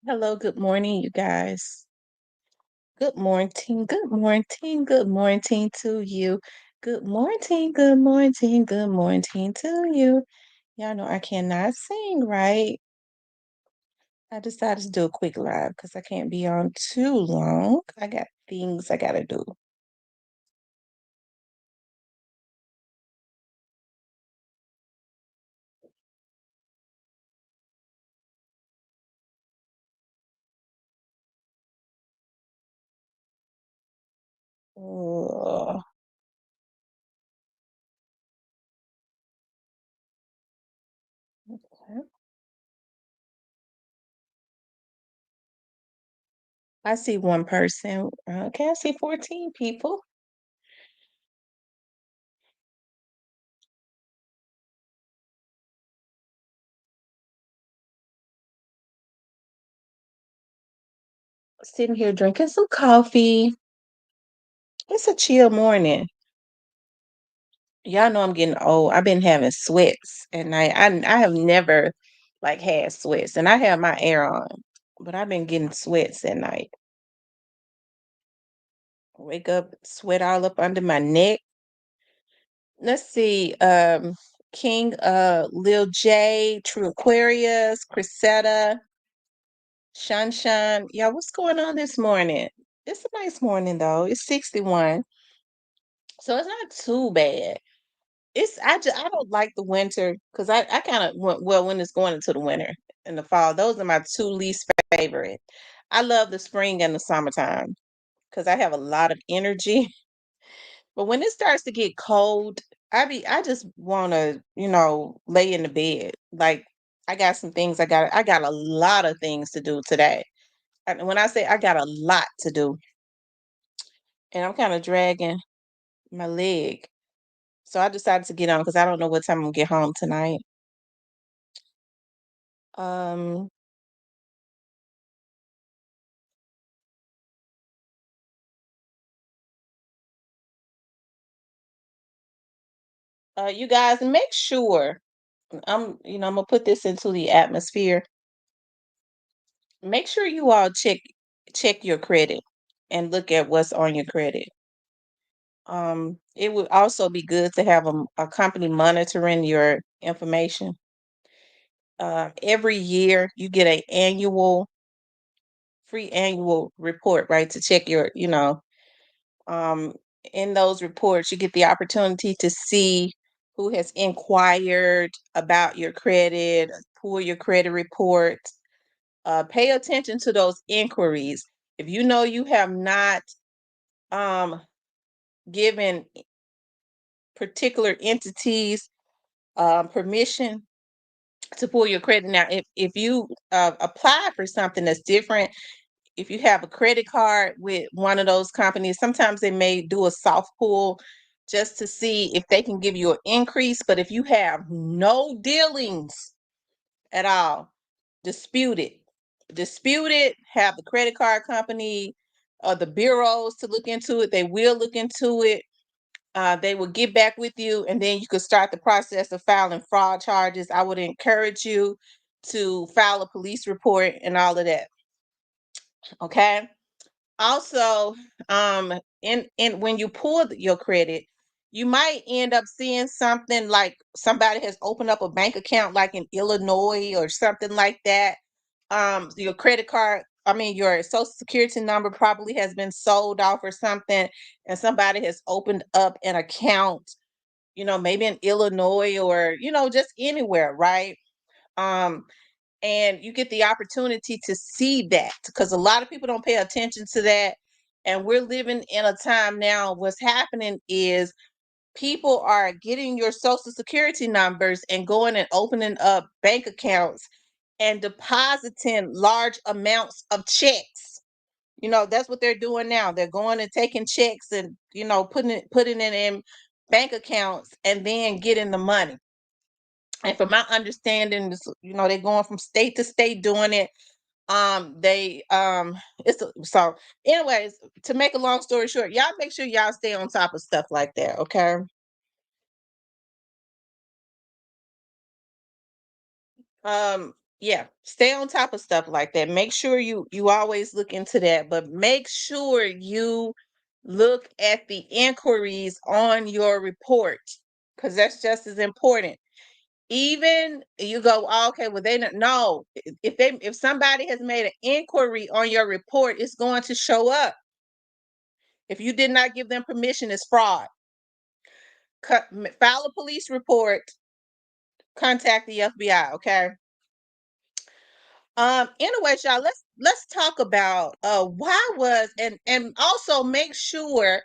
Hello, good morning, you guys. Good morning to you. Good morning to you. Y'all know I cannot sing, right? I decided to do a quick live because I can't be on too long. I got things I gotta do. Ugh, okay. I see one person. Okay, I see 14 people. Sitting here drinking some coffee. It's a chill morning. Y'all know I'm getting old. I've been having sweats at night. I have never like had sweats, and I have my air on, but I've been getting sweats at night. Wake up, sweat all up under my neck. Let's see. King Lil J, True Aquarius, Crisetta, Sunshine. Yeah, what's going on this morning? It's a nice morning though. It's 61. So it's not too bad. I don't like the winter because I kind of well when it's going into the winter and the fall. Those are my two least favorite. I love the spring and the summertime because I have a lot of energy. But when it starts to get cold, I just want to lay in the bed. Like I got some things I got a lot of things to do today. And when I say I got a lot to do, and I'm kind of dragging my leg, so I decided to get on because I don't know what time I'm gonna get home tonight. Um, you guys make sure I'm gonna put this into the atmosphere. Make sure you all check your credit and look at what's on your credit. It would also be good to have a company monitoring your information. Every year you get a annual free annual report, right? To check um, in those reports, you get the opportunity to see who has inquired about your credit, pull your credit report. Pay attention to those inquiries. If you know you have not um, given particular entities permission to pull your credit, now if you apply for something that's different, if you have a credit card with one of those companies, sometimes they may do a soft pull just to see if they can give you an increase. But if you have no dealings at all, dispute it. Dispute it, have the credit card company or the bureaus to look into it. They will look into it. They will get back with you, and then you could start the process of filing fraud charges. I would encourage you to file a police report and all of that. Okay. Also, in when you pull your credit, you might end up seeing something like somebody has opened up a bank account like in Illinois or something like that. Your credit card, I mean your social security number probably has been sold off or something, and somebody has opened up an account, maybe in Illinois or just anywhere, right? Um, and you get the opportunity to see that because a lot of people don't pay attention to that, and we're living in a time now what's happening is people are getting your social security numbers and going and opening up bank accounts and depositing large amounts of checks. That's what they're doing now. They're going and taking checks and putting it in bank accounts and then getting the money. And from my understanding, they're going from state to state doing it. They so anyways, to make a long story short, y'all make sure y'all stay on top of stuff like that, okay? Um Yeah, stay on top of stuff like that. Make sure you always look into that, but make sure you look at the inquiries on your report, because that's just as important. Even you go, "Oh, okay, well they don't know." If somebody has made an inquiry on your report, it's going to show up. If you did not give them permission, it's fraud. File a police report, contact the FBI, okay? Anyways, y'all, let's talk about why was, and also make sure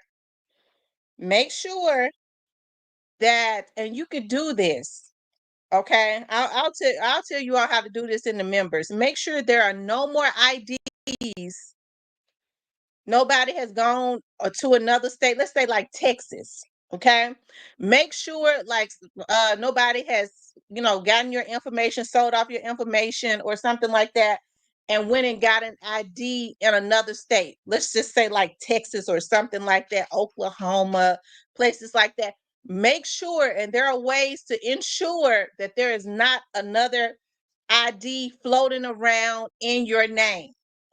that, and you could do this, okay? I'll tell you all how to do this in the members. Make sure there are no more IDs. Nobody has gone to another state, let's say like Texas, okay? Make sure like nobody has, gotten your information, sold off your information or something like that, and went and got an ID in another state. Let's just say like Texas or something like that, Oklahoma, places like that. Make sure, and there are ways to ensure that there is not another ID floating around in your name,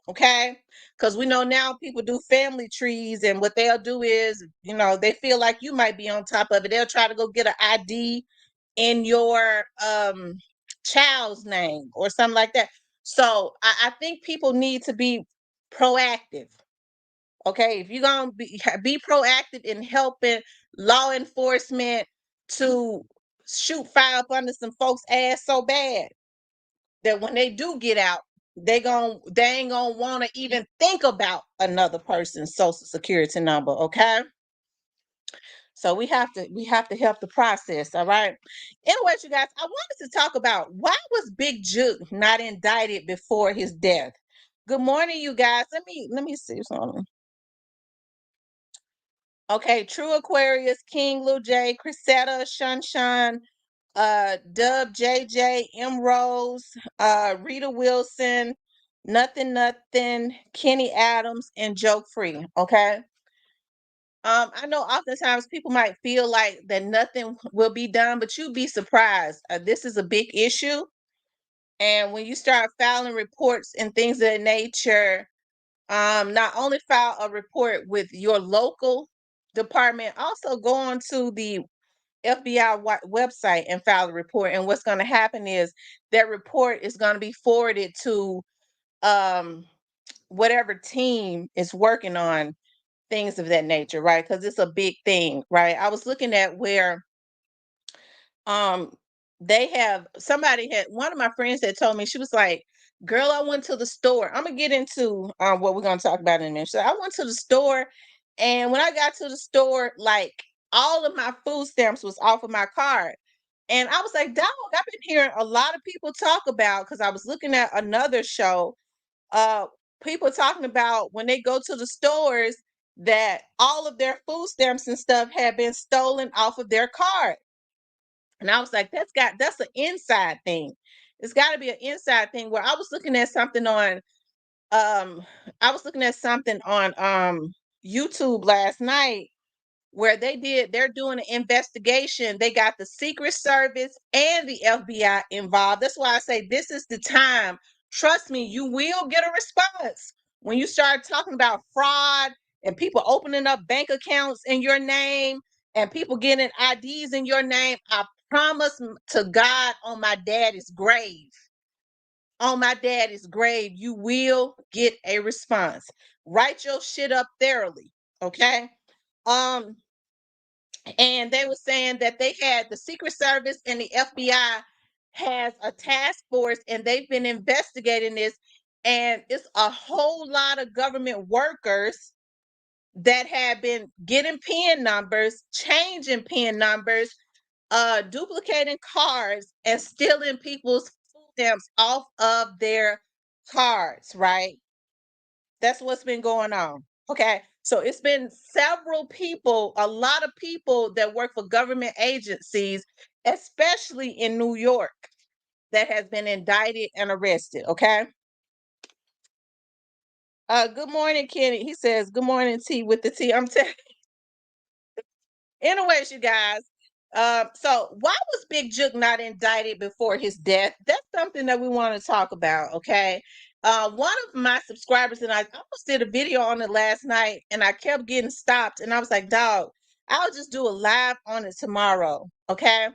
okay? Because we know now people do family trees, and what they'll do is, they feel like you might be on top of it. They'll try to go get an ID in your child's name or something like that. So I think people need to be proactive. Okay, if you're gonna be proactive in helping law enforcement to shoot fire up under some folks' ass so bad that when they do get out, they ain't gonna want to even think about another person's social security number. Okay, so we have to help the process. All right. Anyways, you guys, I wanted to talk about why was Big Juke not indicted before his death. Good morning, you guys. Let me see something. Okay, True Aquarius, King Lil J, Chrisetta, Shun, Dub JJ, M Rose, Rita Wilson, Nothing, Kenny Adams, and Joke Free. Okay. I know oftentimes people might feel like that nothing will be done, but you'd be surprised. This is a big issue. And when you start filing reports and things of that nature, not only file a report with your local department, also go on to the FBI website and file a report. And what's going to happen is that report is going to be forwarded to um, whatever team is working on things of that nature, right? Because it's a big thing, right? I was looking at where um they have somebody had one of my friends that told me, she was like, "Girl, I went to the store." I'm gonna get into what we're gonna talk about in a minute. So I went to the store, and when I got to the store, like all of my food stamps was off of my card. And I was like, dog, I've been hearing a lot of people talk about, because I was looking at another show, uh people talking about when they go to the stores that all of their food stamps and stuff had been stolen off of their card. And I was like, that's an inside thing. It's got to be an inside thing. Where um I was looking at something on YouTube last night, where they're doing an investigation. They got the Secret Service and the FBI involved. That's why I say this is the time. Trust me, you will get a response when you start talking about fraud and people opening up bank accounts in your name and people getting IDs in your name. I promise to God, on my daddy's grave, you will get a response. Write your shit up thoroughly, okay? Um, and they were saying that they had the Secret Service and the FBI has a task force, and they've been investigating this, and it's a whole lot of government workers that have been getting PIN numbers, changing PIN numbers, duplicating cards, and stealing people's food stamps off of their cards, right? That's what's been going on. Okay. So it's been several people, a lot of people that work for government agencies, especially in New York, that has been indicted and arrested. Okay. Good morning, Kenny. He says, "Good morning, T with the T." I'm telling. Anyways, you guys. So why was Big Jook not indicted before his death? That's something that we want to talk about, okay? One of my subscribers and I almost did a video on it last night, and I kept getting stopped, and I was like, dog, I'll just do a live on it tomorrow, okay?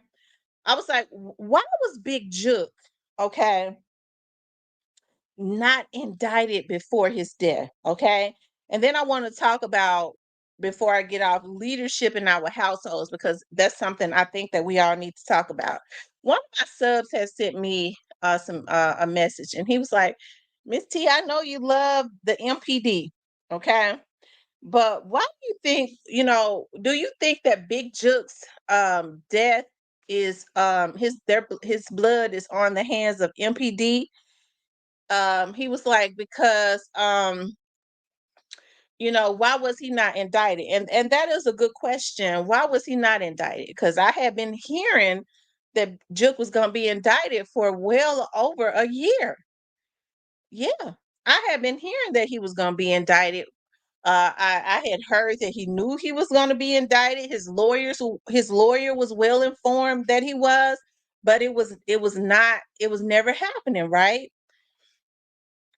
I was like, why was Big Jook, okay, not indicted before his death, okay? And then I want to talk about, before I get off, leadership in our households, because that's something I think that we all need to talk about. One of my subs has sent me some a message, and he was like, Miss T, I know you love the MPD, okay? But why do you think, do you think that Big Jook's death is his blood is on the hands of MPD? He was like, because why was he not indicted? And that is a good question. Why was he not indicted? Because I had been hearing that Jook was going to be indicted for well over a year. Yeah, I had been hearing that he was going to be indicted. I had heard that he knew he was going to be indicted. His lawyer was well informed that he was, but it was never happening, right?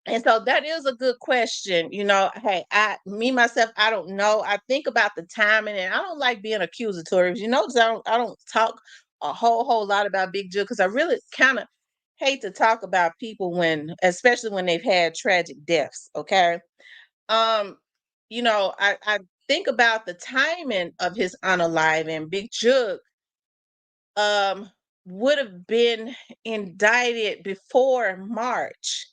And so that is a good question. Hey, myself, I don't know. I think about the timing, and I don't like being accusatory. Because I don't talk a whole lot about Big Jill, because I really kind of hate to talk about people especially when they've had tragic deaths. Okay. Um, I think about the timing of his unaliving. Big Jug would have been indicted before March.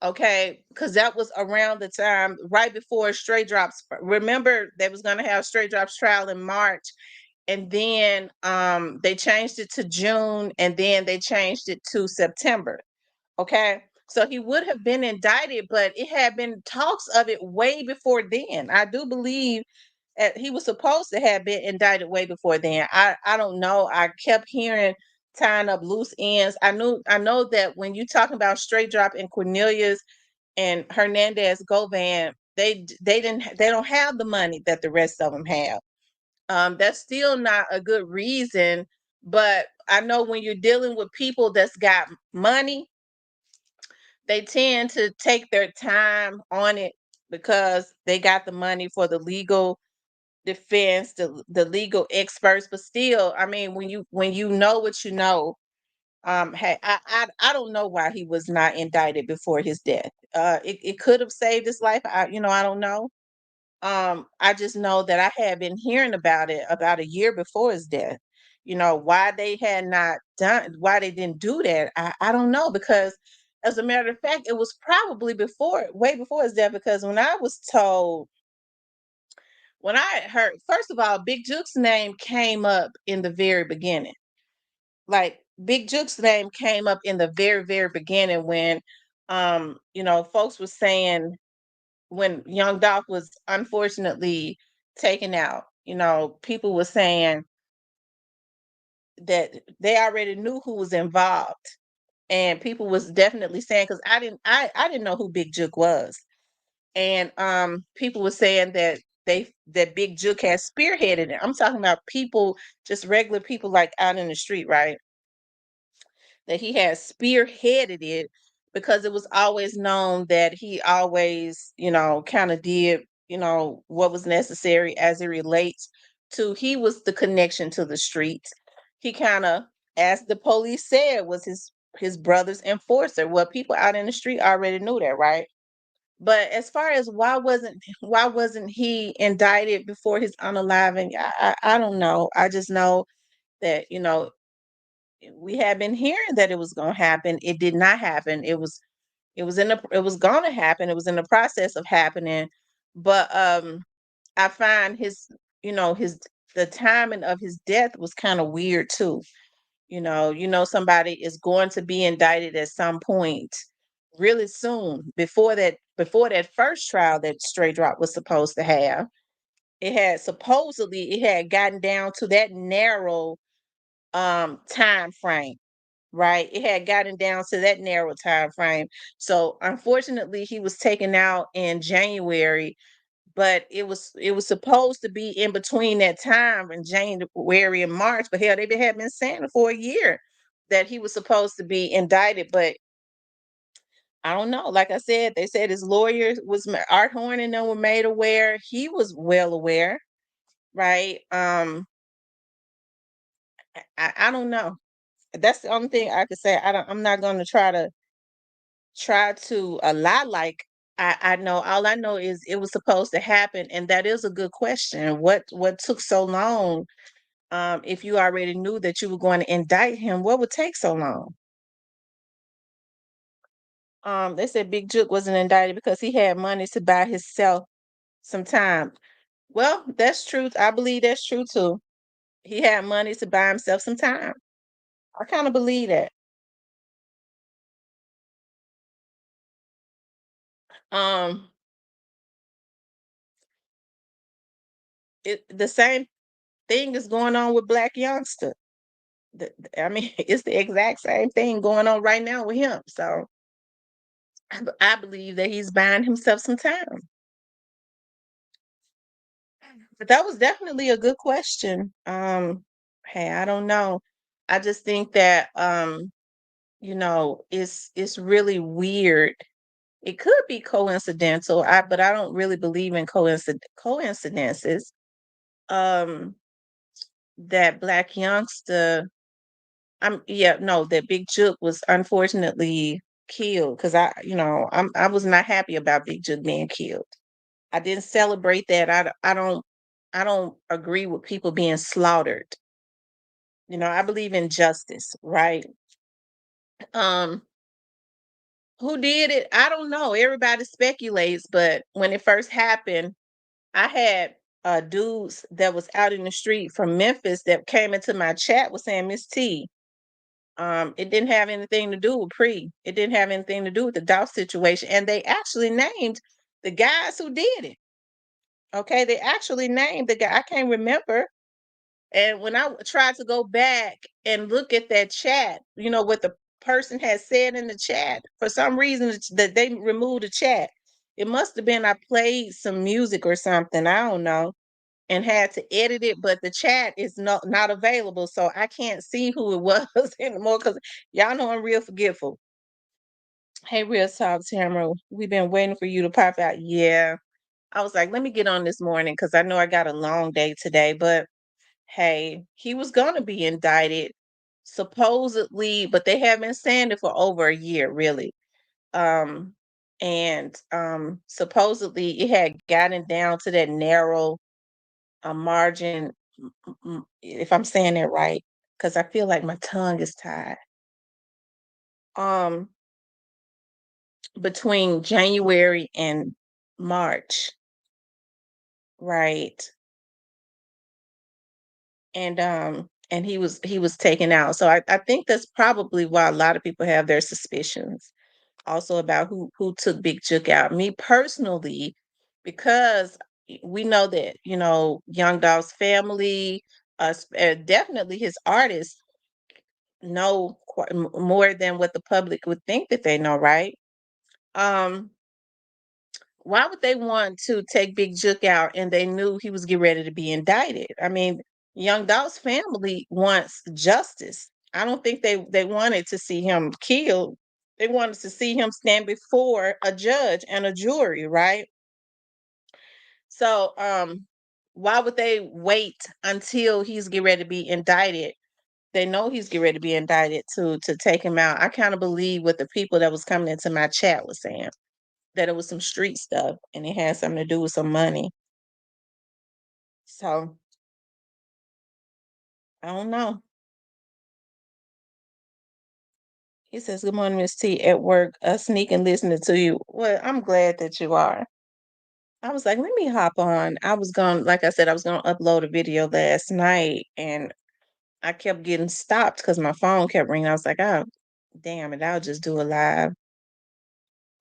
Okay, because that was around the time right before Straight Drops. Remember, they was gonna have Straight Drops trial in March, and then they changed it to June, and then they changed it to September. Okay, so he would have been indicted, but it had been talks of it way before then. I do believe he was supposed to have been indicted way before then. I don't know. I kept hearing tying up loose ends. I know that when you talking about Straight Drop and Cornelius and Hernandez Govan, they don't have the money that the rest of them have. That's still not a good reason, but I know when you're dealing with people that's got money, they tend to take their time on it because they got the money for the legal defense, the legal experts. But still, I mean, when you know what you know, hey, I don't know why he was not indicted before his death. It could have saved his life. I don't know. I just know that I had been hearing about it about a year before his death. Why they had not done, why they didn't do that, I don't know, because as a matter of fact, it was probably way before his death, because when I heard, first of all, Big Juke's name came up in the very beginning. Like, Big Juke's name came up in the very, very beginning when, folks were saying, when Young Dolph was unfortunately taken out, people were saying that they already knew who was involved. And people was definitely saying, because I didn't know who Big Juke was. And people were saying that Big Juke had spearheaded it. I'm talking about people, just regular people, like out in the street, right? That he had spearheaded it, because it was always known that he always, kind of did, what was necessary as it relates to, he was the connection to the streets. He kind of, as the police said, was his brother's enforcer. Well, people out in the street already knew that, right? But as far as why wasn't he indicted before his unaliving, I don't know. I just know that, we had been hearing that it was going to happen. It did not happen. It was going to happen. It was in the process of happening. But I find his the timing of his death was kind of weird too. Somebody is going to be indicted at some point really soon, before that first trial that Stray Drop was supposed to have. It had gotten down to that narrow time frame, right? It had gotten down to that narrow time frame. So unfortunately, he was taken out in January but it was supposed to be in between that time in January and March. But hell, they had been saying it for a year that he was supposed to be indicted, but I don't know. Like I said, they said his lawyer Art Horn and them were made aware. He was well aware, right? I don't know. That's the only thing I could say. I'm not going to try to lie like I know. All I know is it was supposed to happen, and that is a good question. What took so long? If you already knew that you were going to indict him, what would take so long? They said Big Juke wasn't indicted because he had money to buy himself some time. Well, that's true. I believe that's true too. He had money to buy himself some time. I kind of believe that. Um, the same thing is going on with Black Youngster. I mean, it's the exact same thing going on right now with him. So I believe that he's buying himself some time. But that was definitely a good question. Hey, I don't know. I just think that it's really weird. It could be coincidental, but I don't really believe in coincidences. Um, that Black Youngster, yeah, no, that Big Jook was unfortunately killed because I was not happy about Big Jook being killed. I didn't celebrate that. I don't agree with people being slaughtered. I believe in justice, right? Um, who did it? I don't know. Everybody speculates, but when it first happened, I had dudes that was out in the street from Memphis that came into my chat was saying, Miss T, it didn't have anything to do with Pre. It didn't have anything to do with the Dolph situation. And they actually named the guys who did it. Okay, they actually named the guy. I can't remember. And when I tried to go back and look at that chat, what the person had said in the chat, for some reason that they removed the chat. It must have been I played some music or something. I don't know, and had to edit it, but the chat is not available, so I can't see who it was anymore. Because y'all know I'm real forgetful. Hey, Real Talk, Tamara, we've been waiting for you to pop out. Yeah, I was like, let me get on this morning because I know I got a long day today, but hey, he was going to be indicted supposedly, but they have been saying it for over a year, really. Um, and supposedly it had gotten down to that narrow margin, if I'm saying that right, because I feel like my tongue is tied. Um, between January and March, right? And he was taken out. So I think that's probably why a lot of people have their suspicions also about who took Big Jook out. Me personally, because we know that, Young Dolph's family, definitely his artists know more than what the public would think that they know, right? Um, why would they want to take Big Jook out and they knew he was getting ready to be indicted? I mean, Young Dolph's family wants justice. I don't think they wanted to see him killed. They wanted to see him stand before a judge and a jury, right? So, why would they wait until he's getting ready to be indicted? They know he's getting ready to be indicted to take him out. I kind of believe what the people that was coming into my chat was saying, that it was some street stuff and it had something to do with some money. So I don't know. He says, "Good morning, Miss T. At work, sneaking listening to you." Well, I'm glad that you are. I was like, let me hop on. Like I said, I was going to upload a video last night and I kept getting stopped because my phone kept ringing. I was like, oh, damn it. I'll just do a live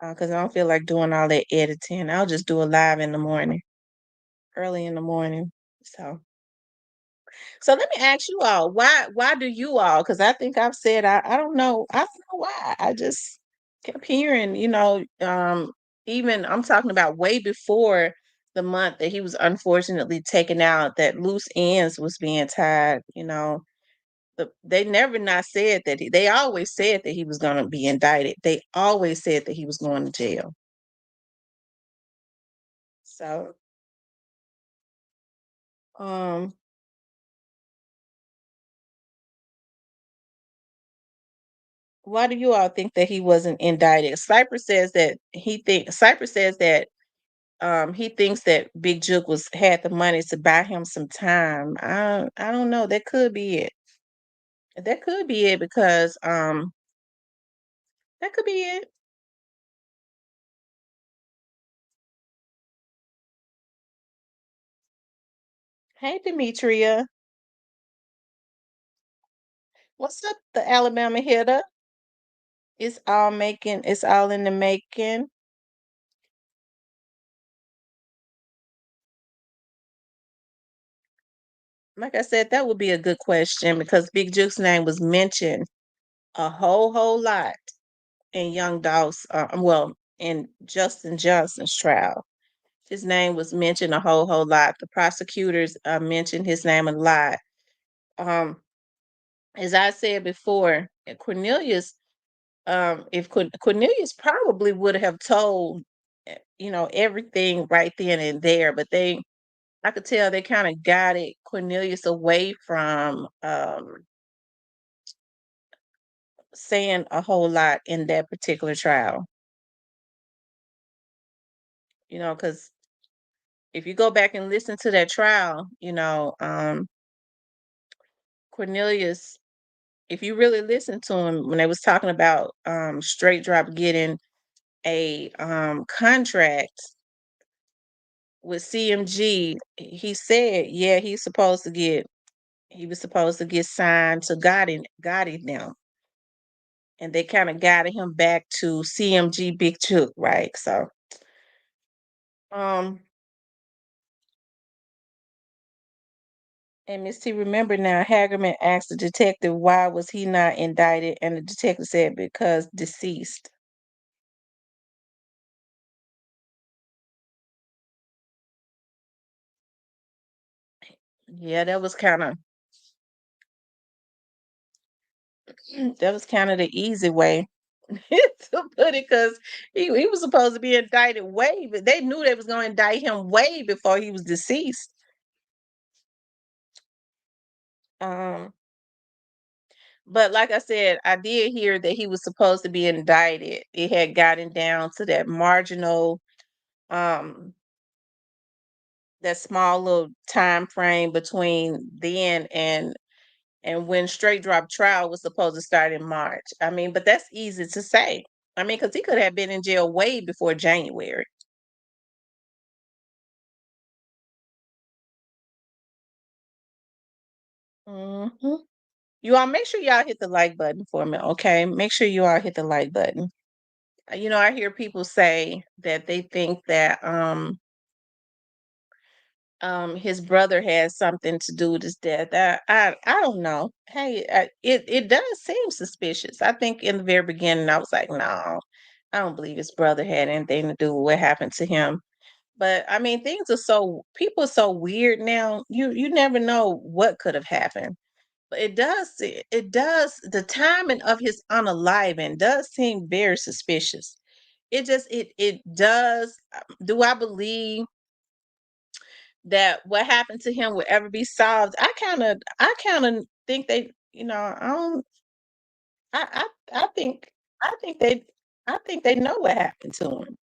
because I don't feel like doing all that editing. I'll just do a live in the morning, early in the morning. So let me ask you all, why do you all? Because I think I've said I don't know why. I just kept hearing, even I'm talking about way before the month that he was unfortunately taken out, that loose ends was being tied, they never not said that they always said that he was going to be indicted. They always said that he was going to jail. So, um, why do you all think that he wasn't indicted? Cypress says that he thinks that Big Juke was had the money to buy him some time. I don't know. That could be it. That could be it because that could be it. Hey Demetria, what's up? The Alabama hitter. It's all in the making. Like I said, that would be a good question because Big Juke's name was mentioned a whole lot in Young Dolph's, in Justin Johnson's trial. His name was mentioned a whole lot. The prosecutors mentioned his name a lot. Um, as I said before, Cornelius, if Cornelius probably would have told, everything right then and there, but I could tell they kind of guided Cornelius away from saying a whole lot in that particular trial. Because if you go back and listen to that trial, Cornelius, if you really listen to him when they was talking about Straight Drop getting a contract with CMG, he said, yeah, he was supposed to get signed to Gotti now. And they kind of guided him back to CMG Big Chook, right? So um and Miss T, remember now, Hagerman asked the detective why was he not indicted, and the detective said because deceased. Yeah, that was kind of the easy way to put it, because he was supposed to be indicted but they knew they was going to indict him way before he was deceased. Um, but like I said, I did hear that he was supposed to be indicted. It had gotten down to um, that small little time frame between then and when Straight Drop trial was supposed to start in March. I mean, but that's easy to say. I mean, because he could have been in jail way before January. Hmm. You all make sure y'all hit the like button for me, okay? Make sure you all hit the like button. I hear people say that they think that his brother has something to do with his death. I don't know. Hey, it does seem suspicious. I think in the very beginning I was like, no, I don't believe his brother had anything to do with what happened to him. But I mean, people are so weird now. You never know what could have happened. But it does the timing of his unaliving does seem very suspicious. It does. Do I believe that what happened to him will ever be solved? I kind of think they, I don't. I think I think they know what happened to him.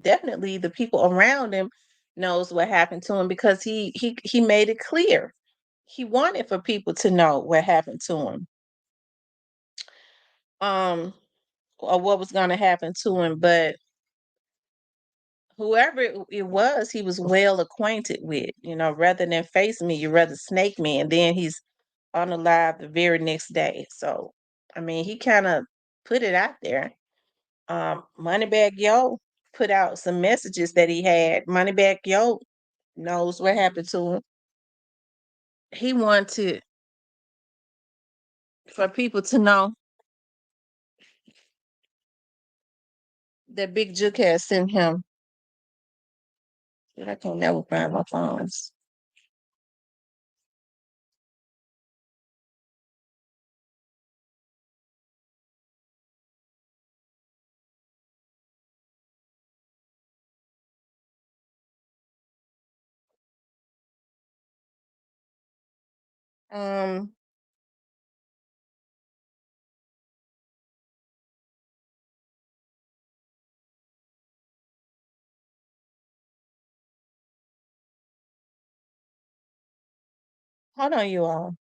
Definitely the people around him knows what happened to him because he made it clear. He wanted for people to know what happened to him. Um, or what was going to happen to him, but whoever it was, he was well acquainted with. Rather than face me, you rather snake me, and then he's unalive the very next day. So, I mean, he kind of put it out there. Moneybag Yo put out some messages that he had. Moneybag Yo knows what happened to him. He wanted for people to know that Big Juke had sent him I can never find my phones. Um, Hold on, you all.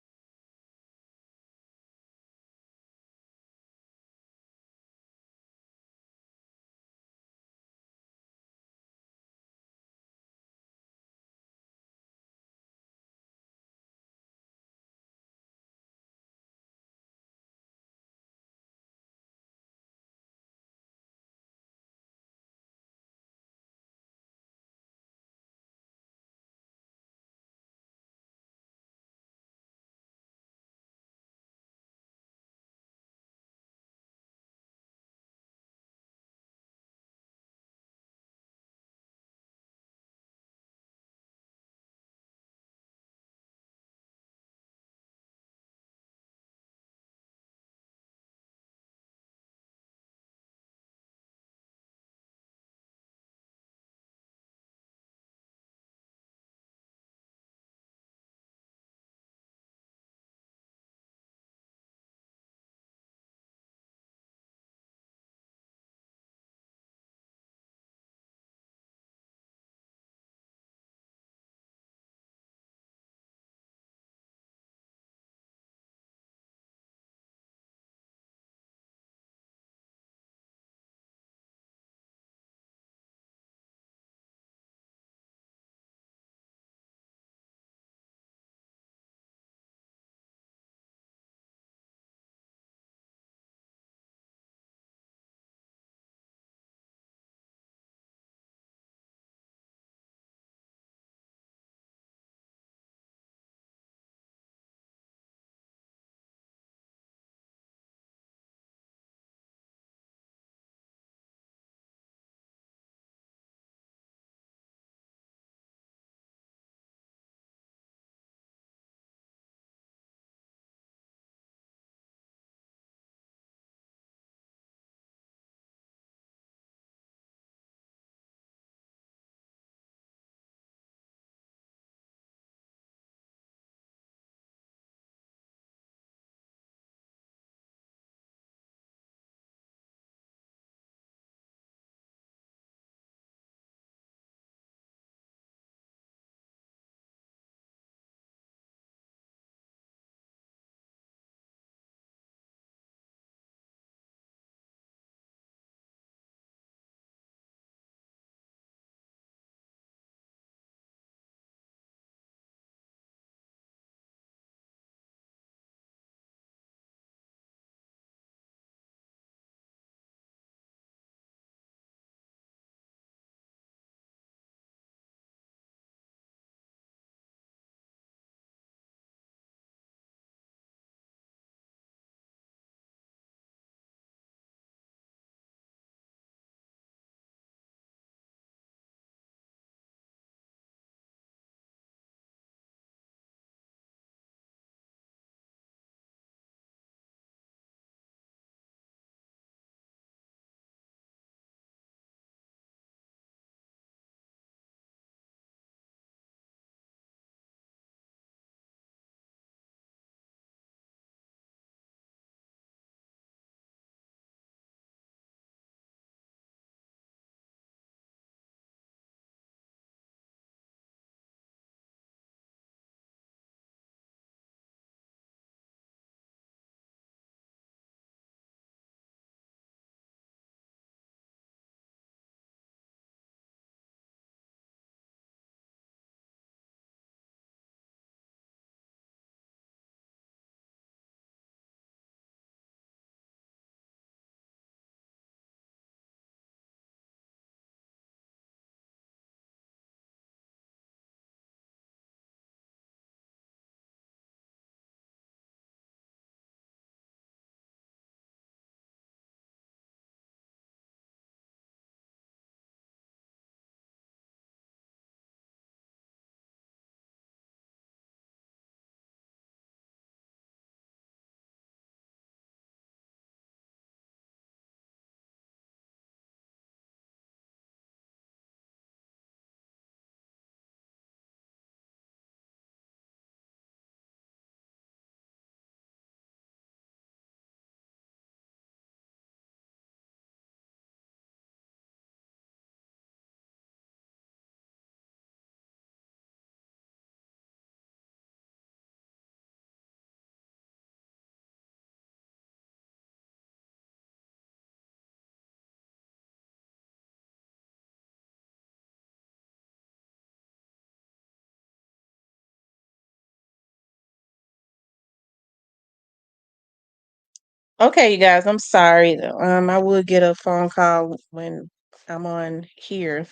Okay, you guys, I'm sorry. I will get a phone call when I'm on here.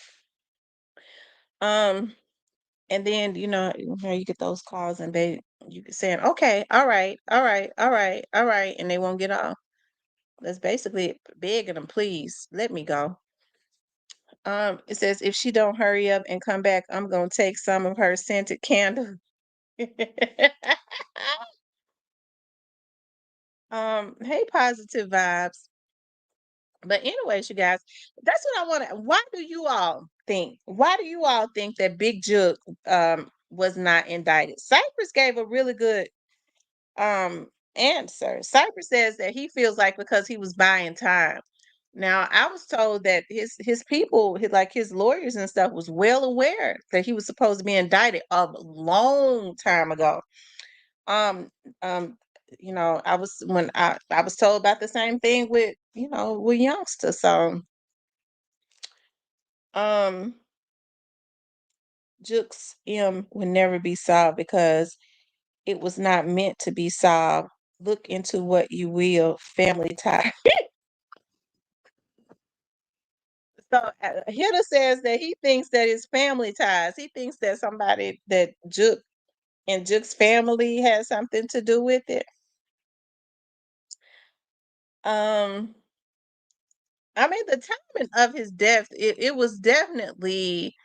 Um, and then you get those calls and you saying, okay, all right, all right, all right, all right, and they won't get off. That's basically begging them, please let me go. It says if she don't hurry up and come back, I'm gonna take some of her scented candle. Hey, positive vibes. But anyways, you guys, that's what I want to. Why do you all think? Why do you all think that Big Jook was not indicted? Cypress gave a really good um answer. Cypress says that he feels like because he was buying time. Now, I was told that his people, like his lawyers and stuff, was well aware that he was supposed to be indicted a long time ago. Um, um, I was when I was told about the same thing with with youngster. So um, Jukes M would never be solved because it was not meant to be solved. Look into what you will, family tie. So Hitter says that he thinks that it's family ties. He thinks that somebody that Juk and Juk's family has something to do with it. Um, I mean, the timing of his death, it was definitely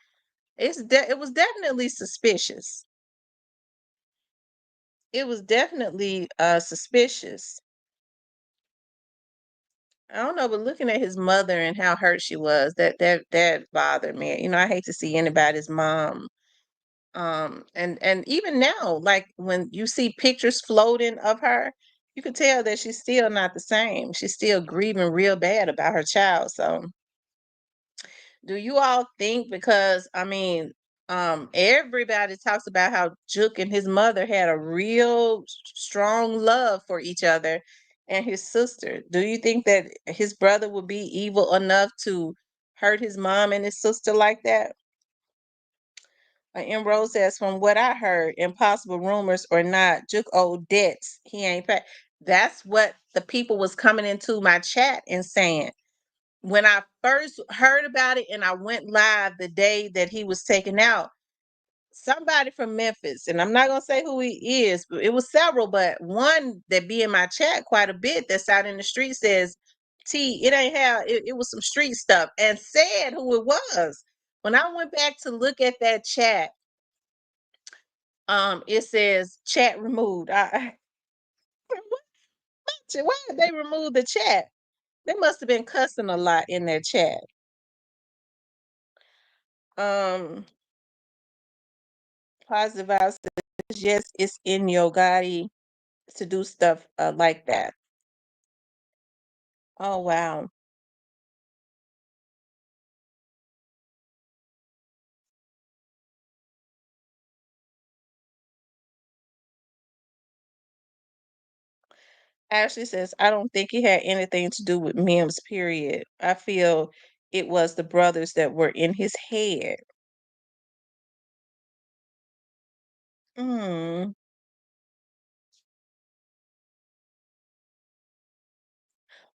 it was definitely suspicious. It was definitely suspicious. I don't know, but looking at his mother and how hurt she was, that bothered me. I hate to see anybody's mom. And even now, like when you see pictures floating of her, you could tell that she's still not the same. She's still grieving real bad about her child. So do you all think, because I mean, everybody talks about how Juk and his mother had a real strong love for each other and his sister. Do you think that his brother would be evil enough to hurt his mom and his sister like that? M. Rose says, from what I heard, impossible rumors or not, Juk owed debts he ain't paid. That's what the people was coming into my chat and saying. When I first heard about it and I went live the day that he was taken out, somebody from Memphis, and I'm not gonna say who he is, but it was several, but one that be in my chat quite a bit that's out in the street says, T, it ain't how it was some street stuff, and said who it was. When I went back to look at that chat, it says chat removed. Why did they remove the chat? They must have been cussing a lot in their chat. Um, Positive vibes says, yes, it's in your body to do stuff like that. Oh wow. Ashley says, I don't think it had anything to do with Mims, period. I feel it was the brothers that were in his head. Hmm.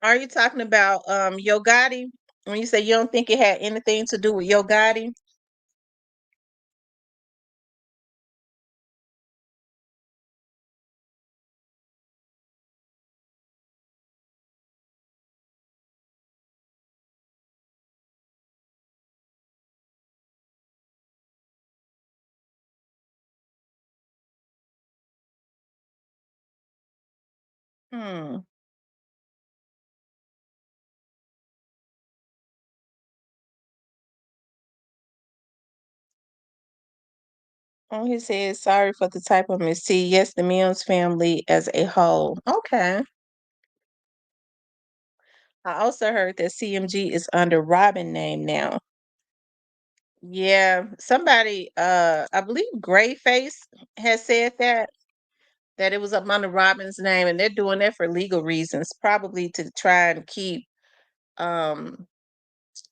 Are you talking about Yo Gotti? When you say you don't think it had anything to do with Yo Gotti? Hmm. Oh, he says sorry for the type of mistake. Yes, the Mims family as a whole. Okay. I also heard that CMG is under Robin name now. Yeah, somebody, I believe Grayface has said that it was up under Robin's name, and they're doing that for legal reasons, probably to try and keep. Um,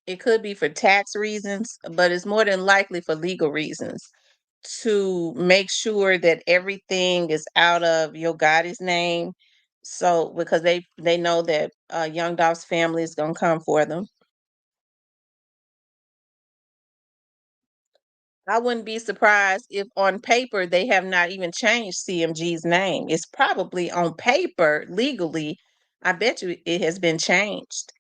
it could be for tax reasons, but it's more than likely for legal reasons to make sure that everything is out of Yo Gotti's name, So because they know that Young Dolph's family is gonna come for them. I wouldn't be surprised if on paper they have not even changed CMG's name. It's probably on paper legally. I bet you it has been changed.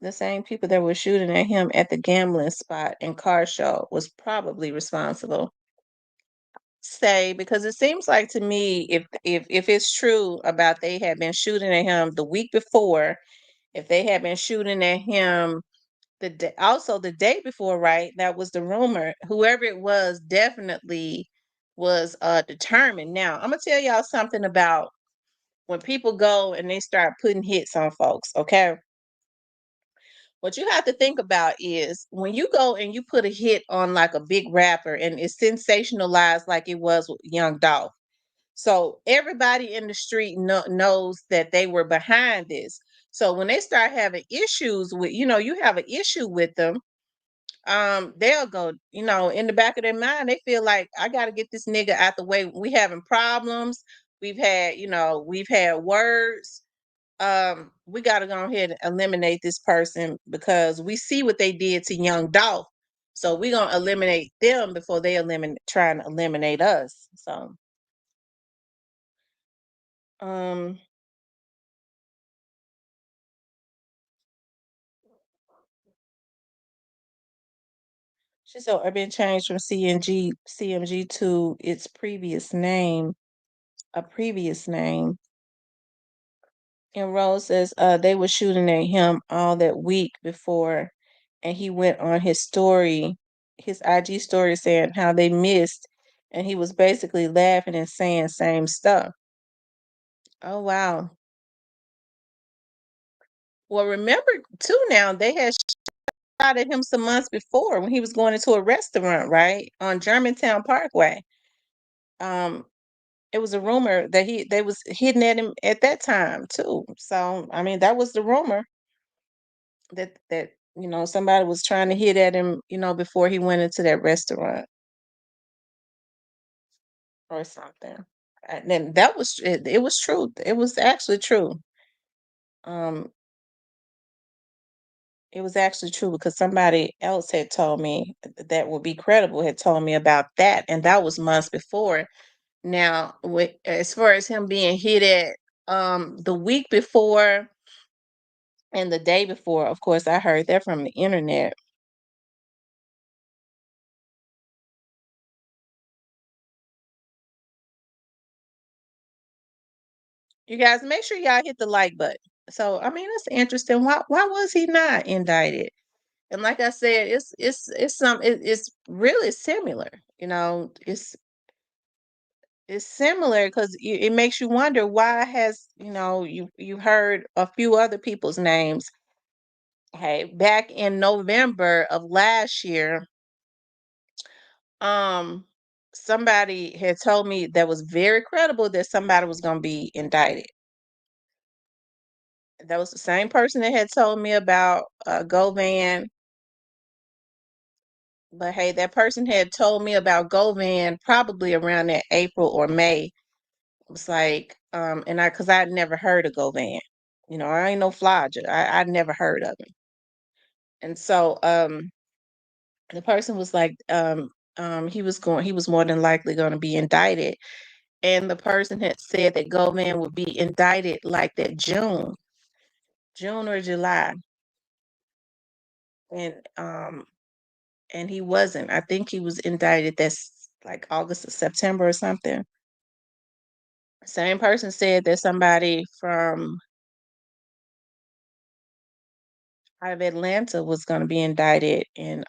The same people that were shooting at him at the gambling spot and car show was probably responsible. Say because it seems like to me if it's true about they had been shooting at him the week before, if they had been shooting at him also the day before, right? That was the rumor. Whoever it was definitely was determined. Now, I'm gonna tell y'all something about when people go and they start putting hits on folks, okay? What you have to think about is when you go and you put a hit on like a big rapper and it's sensationalized like it was with Young Dolph. So everybody in the street knows that they were behind this. So when they start having issues with, you have an issue with them, they'll go, in the back of their mind, they feel like I got to get this nigga out the way. We having problems. We've had words. We got to go ahead and eliminate this person because we see what they did to Young Dolph. So we're gonna eliminate them before they trying to eliminate us. So um she said I've been changed from CMG to its previous name, a previous name. And Rose says they were shooting at him all that week before, and he went on his IG story, saying how they missed, and he was basically laughing and saying same stuff. Oh wow. Well, remember too now they had shot at him some months before when he was going into a restaurant, right? On Germantown Parkway. Um, it was a rumor that they was hitting at him at that time too. So I mean that was the rumor that somebody was trying to hit at him, before he went into that restaurant or something. And then that was it was true. It was actually true. Um, it was actually true because somebody else had told me that would be credible had told me about that, and that was months before. Now, as far as him being hit at the week before and the day before, of course, I heard that from the internet. You guys make sure y'all hit the like button. So, I mean, it's interesting. Why was he not indicted? And like I said, it's really similar. It's similar because it makes you wonder why has you heard a few other people's names. Hey, back in November of last year, um, somebody had told me that was very credible that somebody was going to be indicted. That was the same person that had told me about Govan. But hey, that person had told me about Govan probably around that April or May. It was like, and because I'd never heard of Govan. I ain't no flodger. I'd never heard of him. And so the person was like, he was more than likely going to be indicted. And the person had said that Govan would be indicted like that June or July. And he wasn't. I think he was indicted that's like August or September or something. Same person said that somebody from out of Atlanta was going to be indicted in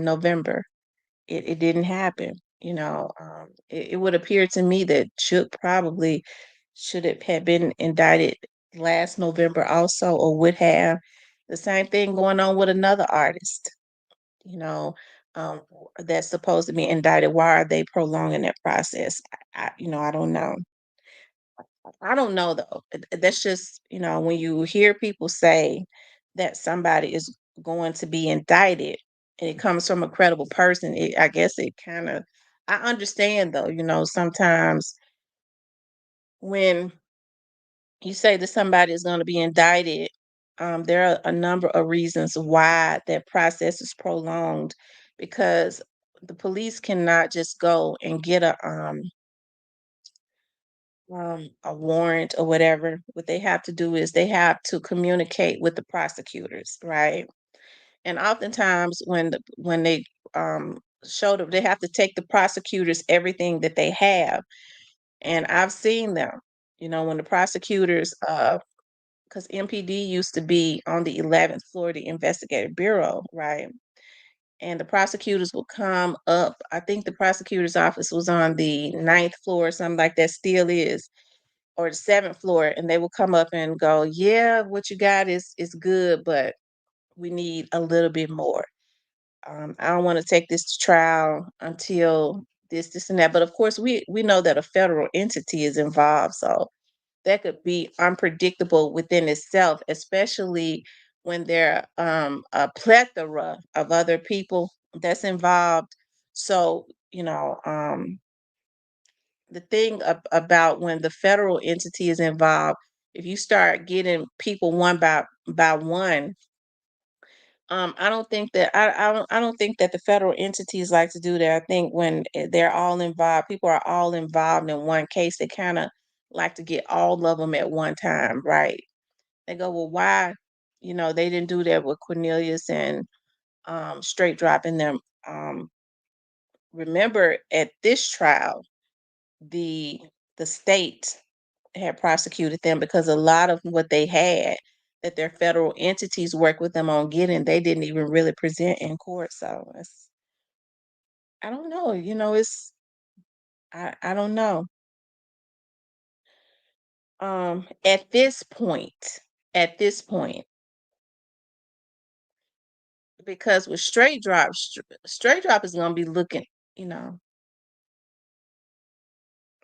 November. It didn't happen. It would appear to me that Shook probably should have had been indicted last November also, or would have. The same thing going on with another artist. you know, um, that's supposed to be indicted. Why are they prolonging that process? I don't know. I don't know though. That's just, when you hear people say that somebody is going to be indicted, and it comes from a credible person, I guess it kind of, I understand though, sometimes when you say that somebody is going to be indicted, there are a number of reasons why that process is prolonged because the police cannot just go and get a warrant or whatever. What they have to do is they have to communicate with the prosecutors, right? And oftentimes when they show them, they have to take the prosecutors everything that they have. And I've seen them, when the prosecutors, because MPD used to be on the 11th floor of the investigative bureau, right? And the prosecutors will come up. I think the prosecutor's office was on the ninth floor, or something like that, still is, or the seventh floor, and they will come up and go, "Yeah, what you got is good, but we need a little bit more. I don't want to take this to trial until this, and that." But of course, we know that a federal entity is involved, so that could be unpredictable within itself, especially when there are a plethora of other people that's involved. So, the thing about when the federal entity is involved, if you start getting people one by one, I don't think that the federal entities like to do that. I think when they're all involved, people are all involved in one case. They kind of like to get all of them at one time, right? They go, well, why? They didn't do that with Cornelius and straight dropping them. Remember, at this trial, the the state had prosecuted them because a lot of what they had that their federal entities work with them on getting, they didn't even really present in court. So I don't know. It's I don't know. At this point, because with straight drop is gonna be looking, you know,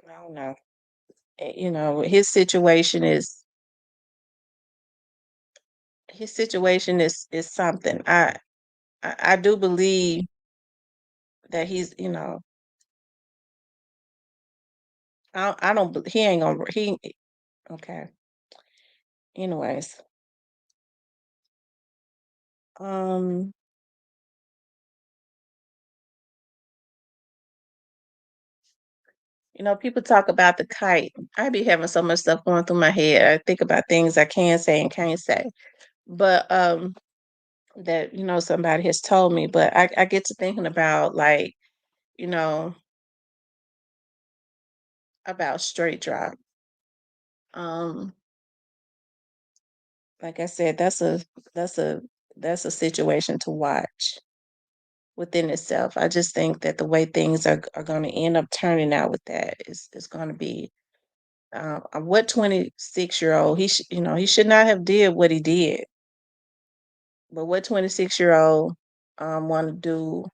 I don't know. His situation is something. I do believe that he's, I don't he ain't gonna he okay. Anyways, um, people talk about the kite. I be having so much stuff going through my head. I think about things I can say and can't say. But that somebody has told me. But I get to thinking about, like, you know, about straight drop. Um, like I said, that's a that's a situation to watch within itself. I just think that the way things are going to end up turning out with that is going to be, what 26-year-old, he should not have did what he did. But what 26-year-old want to do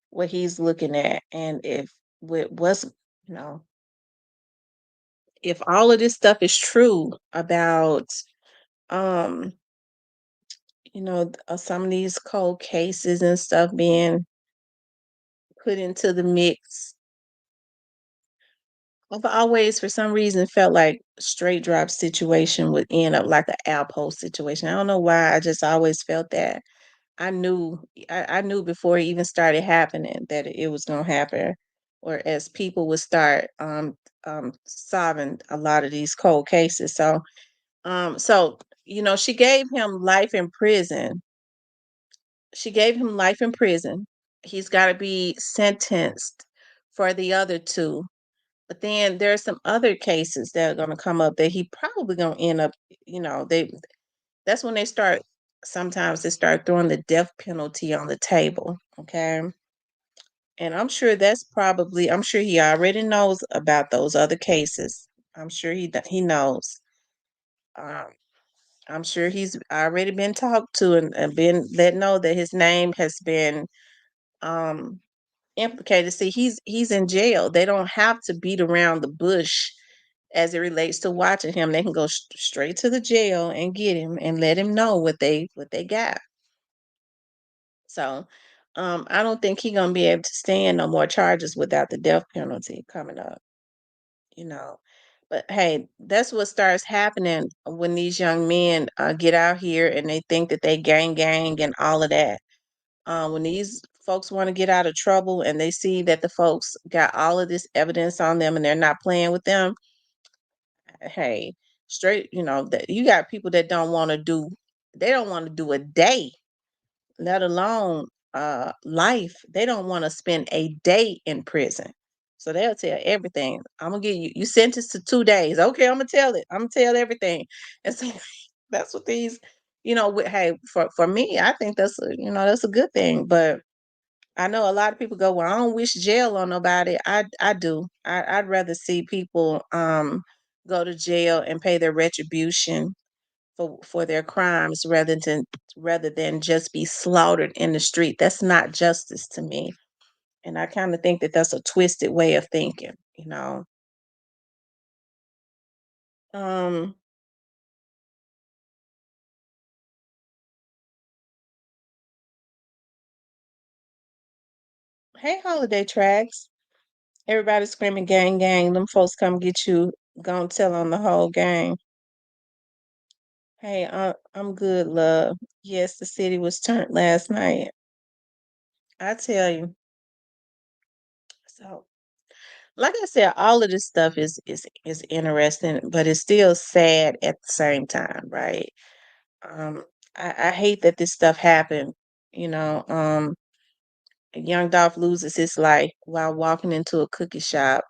what he's looking at, and if what was you know if all of this stuff is true about, um some of these cold cases and stuff being put into the mix, I've always, for some reason, felt like straight drop situation would end up like a outpost situation. I don't know why. I just always felt that. I knew, I knew before it even started happening that it was gonna happen, or as people would start solving a lot of these cold cases. So she gave him life in prison. She gave him life in prison. He's got to be sentenced for the other two. But then there's some other cases that are going to come up that he probably going to end up, they that's when they start, sometimes they start throwing the death penalty on the table, okay? And I'm sure he already knows about those other cases. I'm sure he knows. Um, I'm sure he's already been talked to, and been let know that his name has been um implicated. See, he's in jail. They don't have to beat around the bush as it relates to watching him. They can go straight to the jail and get him and let him know what they got. So, I don't think he gonna be able to stand no more charges without the death penalty coming up, you know. But hey, that's what starts happening when these young men get out here and they think that they gang and all of that. When these folks want to get out of trouble and they see that the folks got all of this evidence on them and they're not playing with them, hey, straight, that you got people that they don't want to do a day, let alone life. They don't want to spend a day in prison. So they'll tell everything. I'm gonna get you sentenced to 2 days. Okay, I'm gonna tell it. I'm gonna tell everything. And so that's what these, hey, for me, I think that's a good thing. But I know a lot of people go, well, I don't wish jail on nobody. I do. I'd rather see people go to jail and pay their retribution for their crimes rather than just be slaughtered in the street. That's not justice to me. And I kind of think that that's a twisted way of thinking. Um, hey, holiday tracks. Everybody screaming gang gang. Them folks come get you. Gonna tell on the whole gang. Hey, I'm good, love. Yes, the city was turned last night. I tell you. So, like I said, all of this stuff is interesting, but it's still sad at the same time, right? Um, I hate that this stuff happened. You know, young Dolph loses his life while walking into a cookie shop.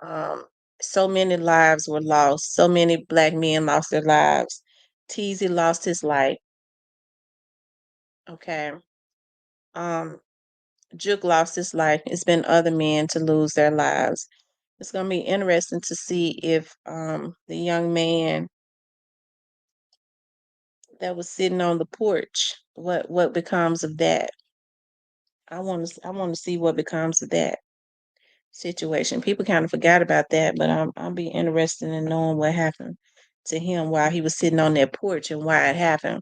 Um, so many lives were lost. So many black men lost their lives. Teasy lost his life. Okay. Um, Juke lost his life. It's been other men to lose their lives. It's gonna be interesting to see if the young man that was sitting on the porch, what becomes of that. I want to see what becomes of that situation. People kind of forgot about that, but I'll be interested in knowing what happened to him while he was sitting on that porch and why it happened.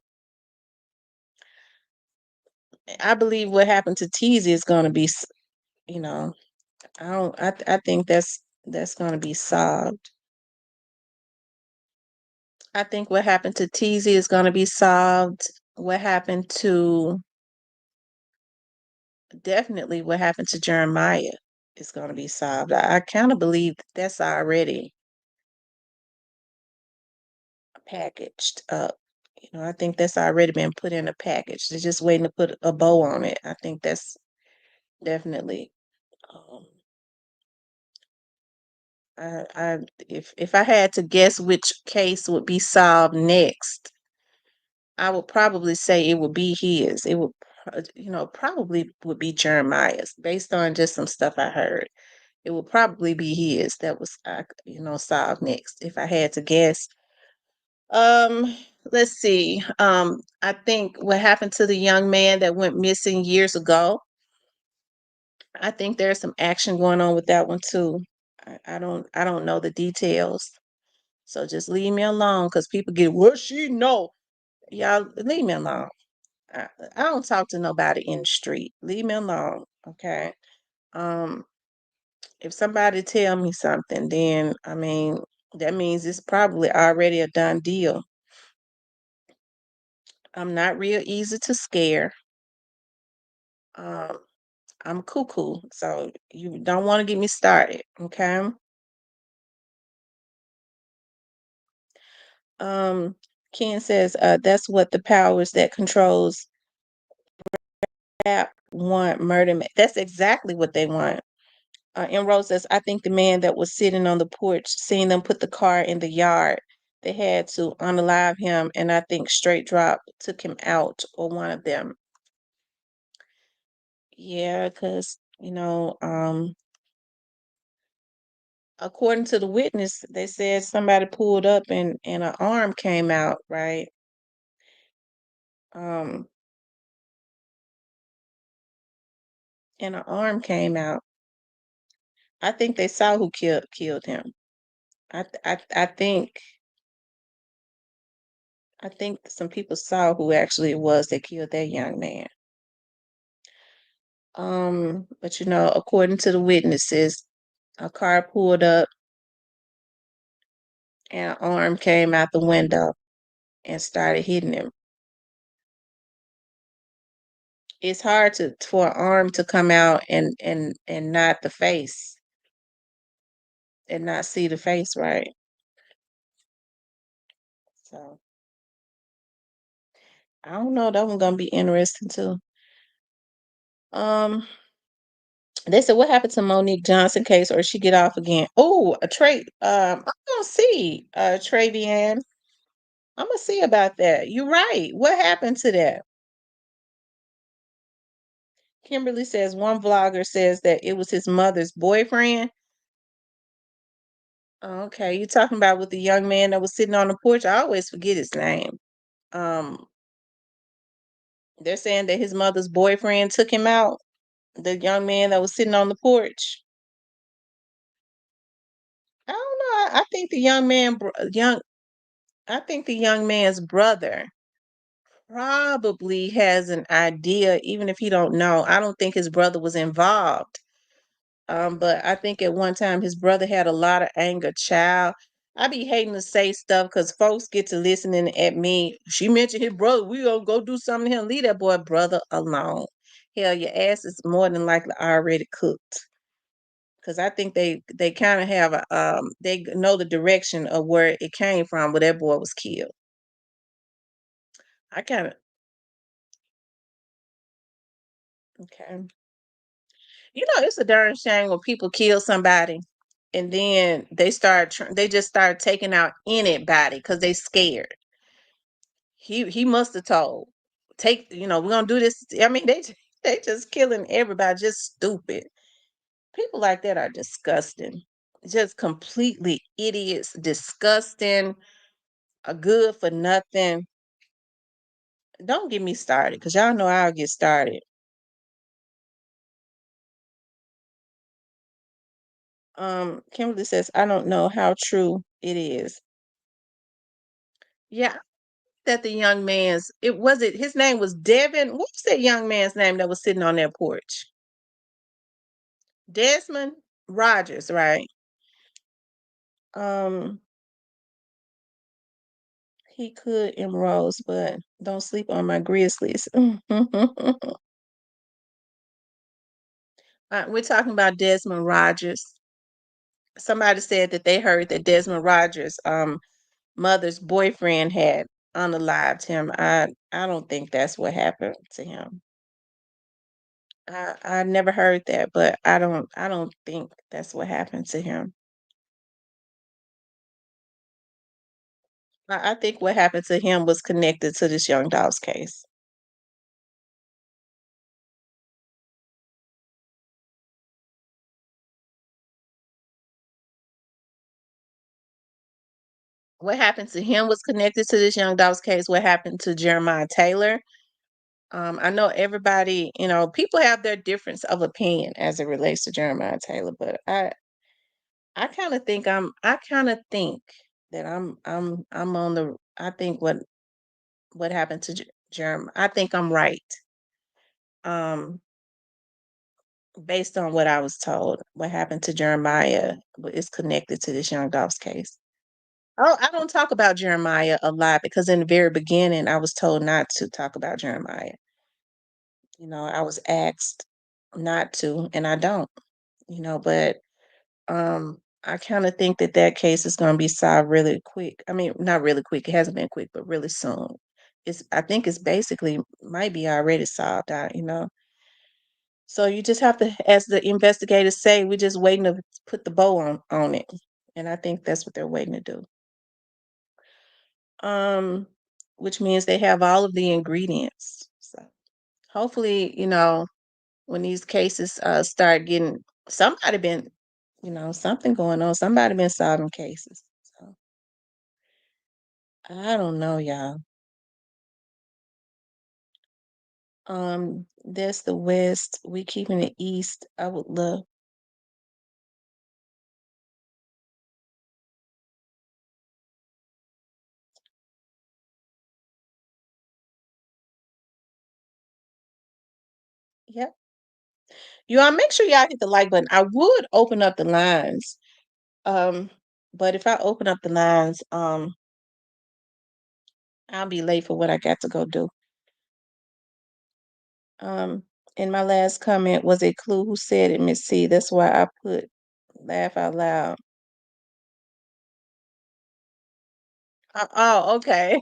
I believe what happened to Teasy is going to be, you know, I don't. I think that's going to be solved. I think what happened to Teasy is going to be solved. What happened to Definitely what happened to Jeremiah is going to be solved. I kind of believe that's already packaged up. I think that's already been put in a package. They're just waiting to put a bow on it. I think that's definitely. Um, if I had to guess which case would be solved next, I would probably say it would be his. It would, probably would be Jeremiah's, based on just some stuff I heard. It would probably be his that was, solved next. If I had to guess, um, let's see. I think what happened to the young man that went missing years ago. I think there's some action going on with that one too. I don't know the details. So just leave me alone because people get, what she know. Y'all leave me alone. I, I don't talk to nobody in the street. Leave me alone. Okay. Um, if somebody tell me something, then I mean that means it's probably already a done deal. I'm not real easy to scare. Um, I'm cuckoo, so you don't want to get me started, okay? Um, Ken says, that's what the powers that controls rap want murder. That's exactly what they want. Rose says, I think the man that was sitting on the porch, seeing them put the car in the yard, they had to unalive him, and I think Straight Drop took him out, or one of them. Yeah, because according to the witness, they said somebody pulled up and an arm came out, right? Um, and an arm came out. I think they saw who killed him. I think some people saw who actually it was that killed that young man. But according to the witnesses, a car pulled up and an arm came out the window and started hitting him. It's hard for an arm to come out and not the face and not see the face right. So I don't know. That one's gonna be interesting too. Um, they said what happened to Monique Johnson case, or she get off again? Oh, a Trey. I'm gonna see. Travian. I'm gonna see about that. You're right. What happened to that? Kimberly says one vlogger says that it was his mother's boyfriend. Okay, you talking about with the young man that was sitting on the porch? I always forget his name. Um, they're saying that his mother's boyfriend took him out. The young man that was sitting on the porch. I don't know. I think the young man, I think the young man's brother probably has an idea, even if he don't know. I don't think his brother was involved. But I think at one time his brother had a lot of anger. Child, I be hating to say stuff because folks get to listening at me. She mentioned his brother. We gonna go do something to him. Leave that boy brother alone. Hell, your ass is more than likely already cooked. Because I think they kind of have a they know the direction of where it came from, where that boy was killed. I kind of okay. It's a darn shame when people kill somebody and then they just start taking out anybody because they scared. He must have told. We're gonna do this. I mean, they just killing everybody, just stupid. People like that are disgusting. Just completely idiots, disgusting, good for nothing. Don't get me started, because y'all know I'll get started. Kimberly says, I don't know how true it is. Yeah, that the young man's his name was Devin. What was that young man's name that was sitting on that porch? Desmond Rogers, right? Um, he could emeralds, but don't sleep on my Grizzlies. We're talking about Desmond Rogers. Somebody said that they heard that Desmond Rogers' mother's boyfriend had unalived him. I don't think that's what happened to him. I never heard that, but I don't think that's what happened to him. I think what happened to him was connected to this young doll's case. What happened to him was connected to this young doll's case. What happened to Jeremiah Taylor? I know everybody, people have their difference of opinion as it relates to Jeremiah Taylor, but I kind of think that I'm on the I think what happened to Jeremiah. I think I'm right. Um Based on what I was told, what happened to Jeremiah is connected to this young doll's case. Oh, I don't talk about Jeremiah a lot because in the very beginning I was told not to talk about Jeremiah. I was asked not to, and I don't. But I kind of think that that case is going to be solved really quick. I mean, not really quick. It hasn't been quick, but really soon. I think it's basically might be already solved out. So you just have to, as the investigators say, we're just waiting to put the bow on it. And I think that's what they're waiting to do. Um, which means they have all of the ingredients. So hopefully, when these cases start getting somebody been, something going on. Somebody been solving cases. So I don't know, y'all. That's the West. We keeping the East. I would love. Yep. You all make sure y'all hit the like button. I would open up the lines. Um, but if I open up the lines, I'll be late for what I got to go do. Um, in my last comment, was a clue who said it, Miss C. That's why I put laugh out loud. Oh, okay.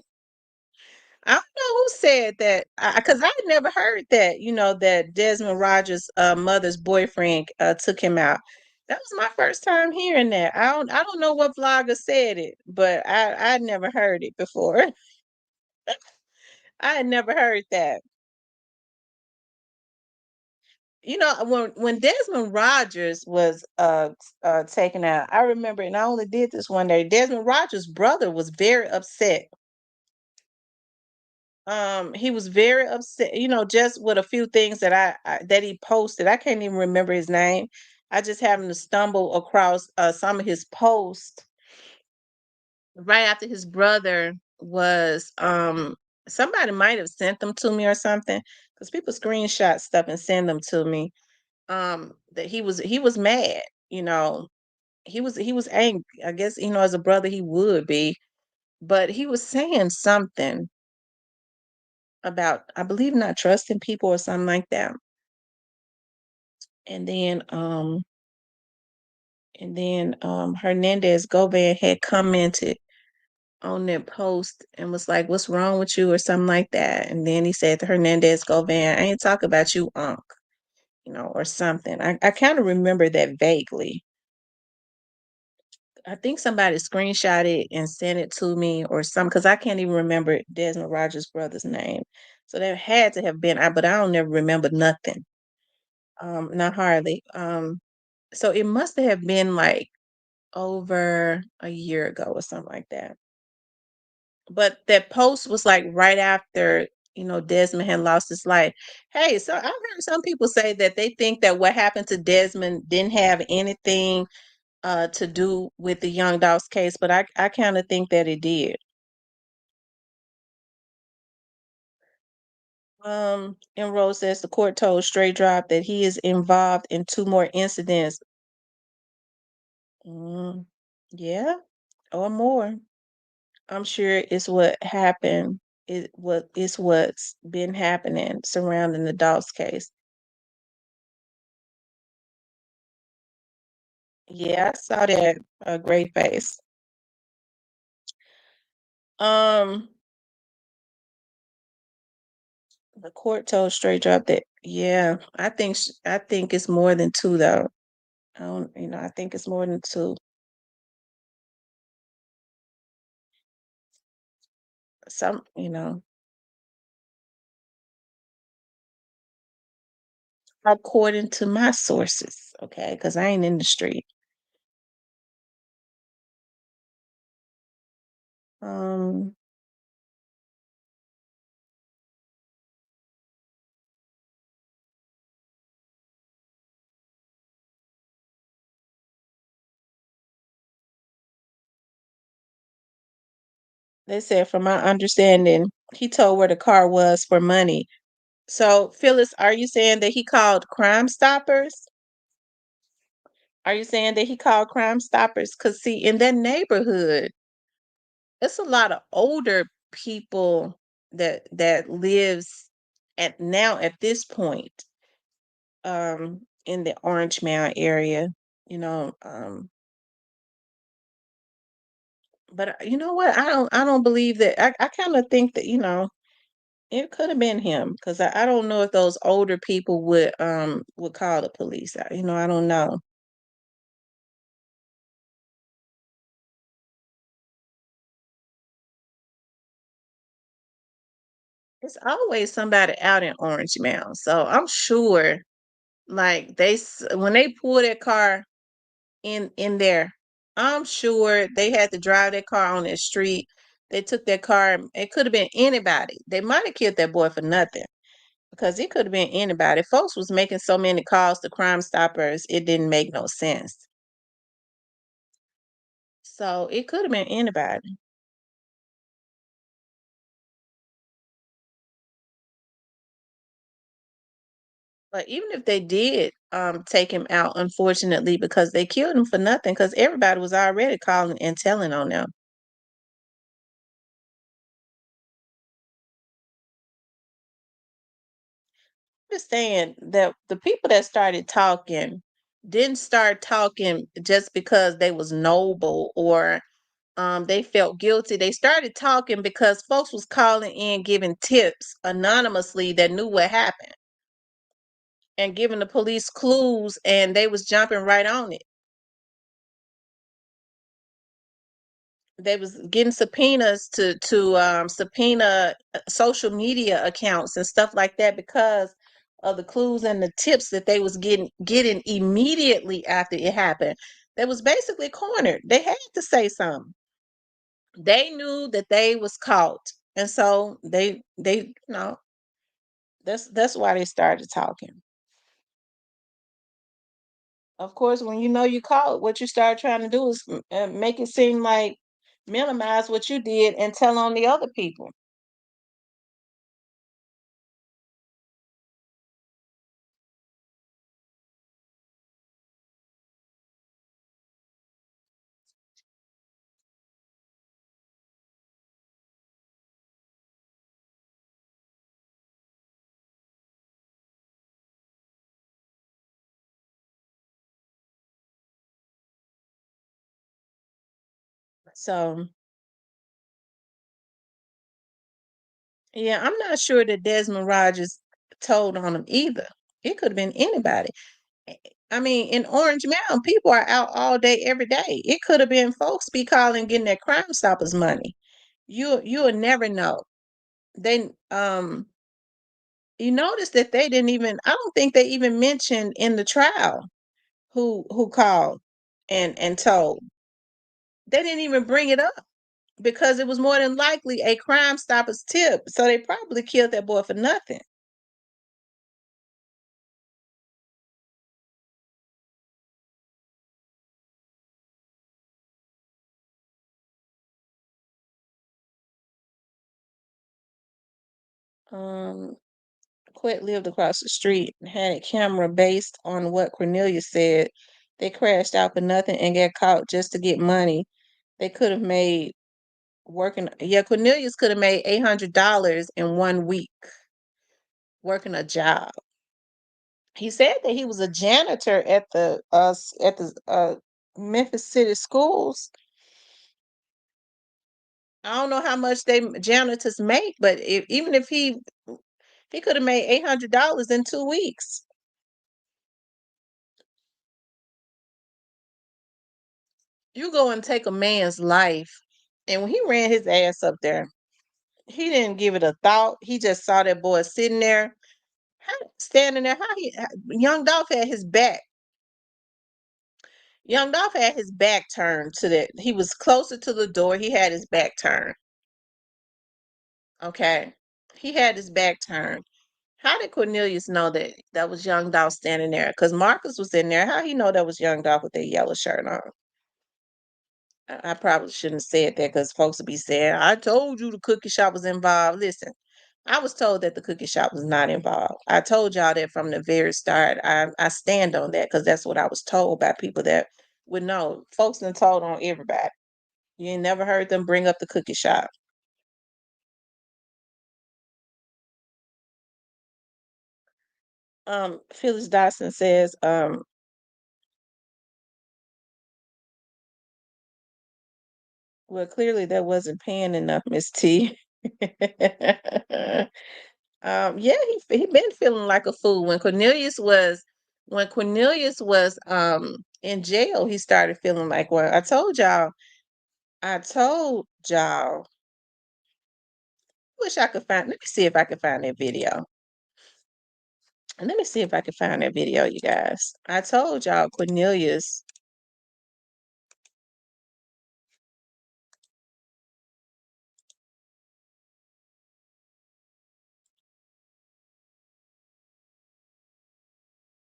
I don't know who said that because I had never heard that. That Desmond Rogers' mother's boyfriend took him out. That was my first time hearing that. I don't know what vlogger said it, but I'd never heard it before. I had never heard that. When Desmond Rogers was taken out, I remember, and I only did this one day. Desmond Rogers' brother was very upset. He was very upset, just with a few things that he posted. I can't even remember his name. I just happened to stumble across some of his posts right after his brother was somebody might have sent them to me or something, because people screenshot stuff and send them to me. That he was mad, you know. He was angry. I guess, as a brother he would be, but he was saying something about, I believe, not trusting people or something like that. And then Hernandez Govan had commented on that post and was like, "What's wrong with you?" or something like that. And then he said to Hernandez Govan, "I ain't talking about you, Unc," or something. I kind of remember that vaguely. I think somebody screenshot it and sent it to me or something, because I can't even remember Desmond Rogers' brother's name. So that had to have been, but I don't never remember nothing. Not hardly. So it must have been like over a year ago or something like that. But that post was like right after, Desmond had lost his life. Hey, so I've heard some people say that they think that what happened to Desmond didn't have anything to do with the Young Dogs case, but I kind of think that it did. And Rose says the court told Stray Drop that he is involved in two more incidents. Mm, yeah, or more. I'm sure it's what happened. What's been happening surrounding the Dobbs case. Yeah, I saw that. A great face. Um, the court told Straight Drop that. Yeah, I think it's more than two though. I don't, I think it's more than two. Some, according to my sources, okay, because I ain't in the street. Um, they said, from my understanding, he told where the car was for money. So, Phyllis, are you saying that he called Crime Stoppers? Are you saying that he called Crime Stoppers? Because, see, in that neighborhood, it's a lot of older people that lives at this point, in the Orange Mound area, you know. But you know what? I don't believe that. I kind of think that, it could have been him, because I don't know if those older people would call the police. I don't know. It's always somebody out in Orange Mound. So I'm sure, like, when they pull that car in there, I'm sure they had to drive that car on that street. They took that car. It could have been anybody. They might have killed that boy for nothing, because it could have been anybody. Folks was making so many calls to Crime Stoppers, it didn't make no sense. So it could have been anybody. But even if they did take him out, unfortunately, because they killed him for nothing because everybody was already calling and telling on them. Understand that the people that started talking didn't start talking just because they was noble or they felt guilty. They started talking because folks was calling in giving tips anonymously that knew what happened and giving the police clues, and they was jumping right on it. They was getting subpoenas to subpoena social media accounts and stuff like that because of the clues and the tips that they was getting immediately after it happened. They was basically cornered. They had to say something. They knew that they was caught, and so that's why they started talking. Of course, when you know you caught, what you start trying to do is make it seem like minimize what you did and tell on the other people. So, yeah, I'm not sure that Desmond Rogers told on him either. It could have been anybody. Eh, I mean, in Orange Mountain, people are out all day, every day. It could have been folks be calling, getting their Crime Stoppers money. You'll never know. They you notice that they didn't even. I don't think they even mentioned in the trial who called and told. They didn't even bring it up because it was more than likely a Crime Stoppers tip. So they probably killed that boy for nothing. Um, Quit lived across the street and had a camera based on what Cornelius said. They crashed out for nothing and got caught just to get money. They could have made working. Yeah, Cornelius could have made $800 in 1 week working a job. He said that he was a janitor at the Memphis City schools. I don't know how much they janitors make, but even if he could have made $800 in 2 weeks. You go and take a man's life, and when he ran his ass up there, he didn't give it a thought. He just saw that boy sitting there, standing there. Young Dolph had his back. Young Dolph had his back turned to that. He was closer to the door. He had his back turned. Okay, he had his back turned. How did Cornelius know that that was Young Dolph standing there? Because Marcus was in there. How he know that was Young Dolph with that yellow shirt on? I probably shouldn't have said that because folks would be saying, I told you the cookie shop was involved. Listen, I was told that the cookie shop was not involved. I told y'all that from the very start. I stand on that because that's what I was told by people that would know. Folks done told on everybody. You ain't never heard them bring up the cookie shop. Phyllis Dawson says, well, clearly that wasn't paying enough, Miss T. Yeah, he been feeling like a fool. When Cornelius was in jail, he started feeling like one. I told y'all. Wish I could find. Let me see if I can find that video. Let me see if I can find that video, you guys. I told y'all Cornelius.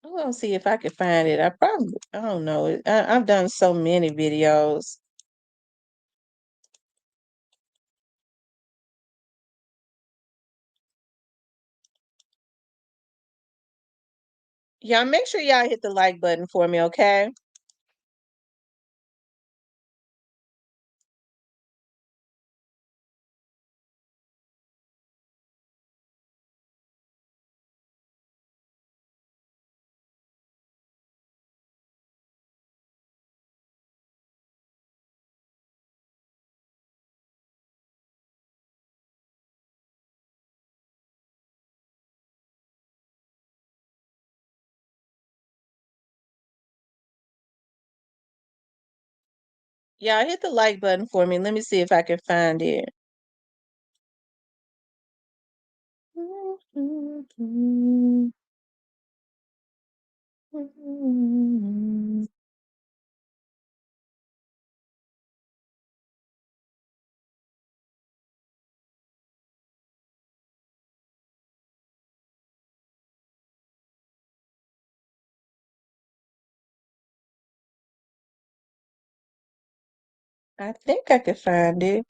I'm gonna see if I can find it. I don't know. I've done so many videos. Y'all make sure y'all hit the like button for me, okay? Y'all hit the like button for me. Let me see if I can find it. I think I can find it.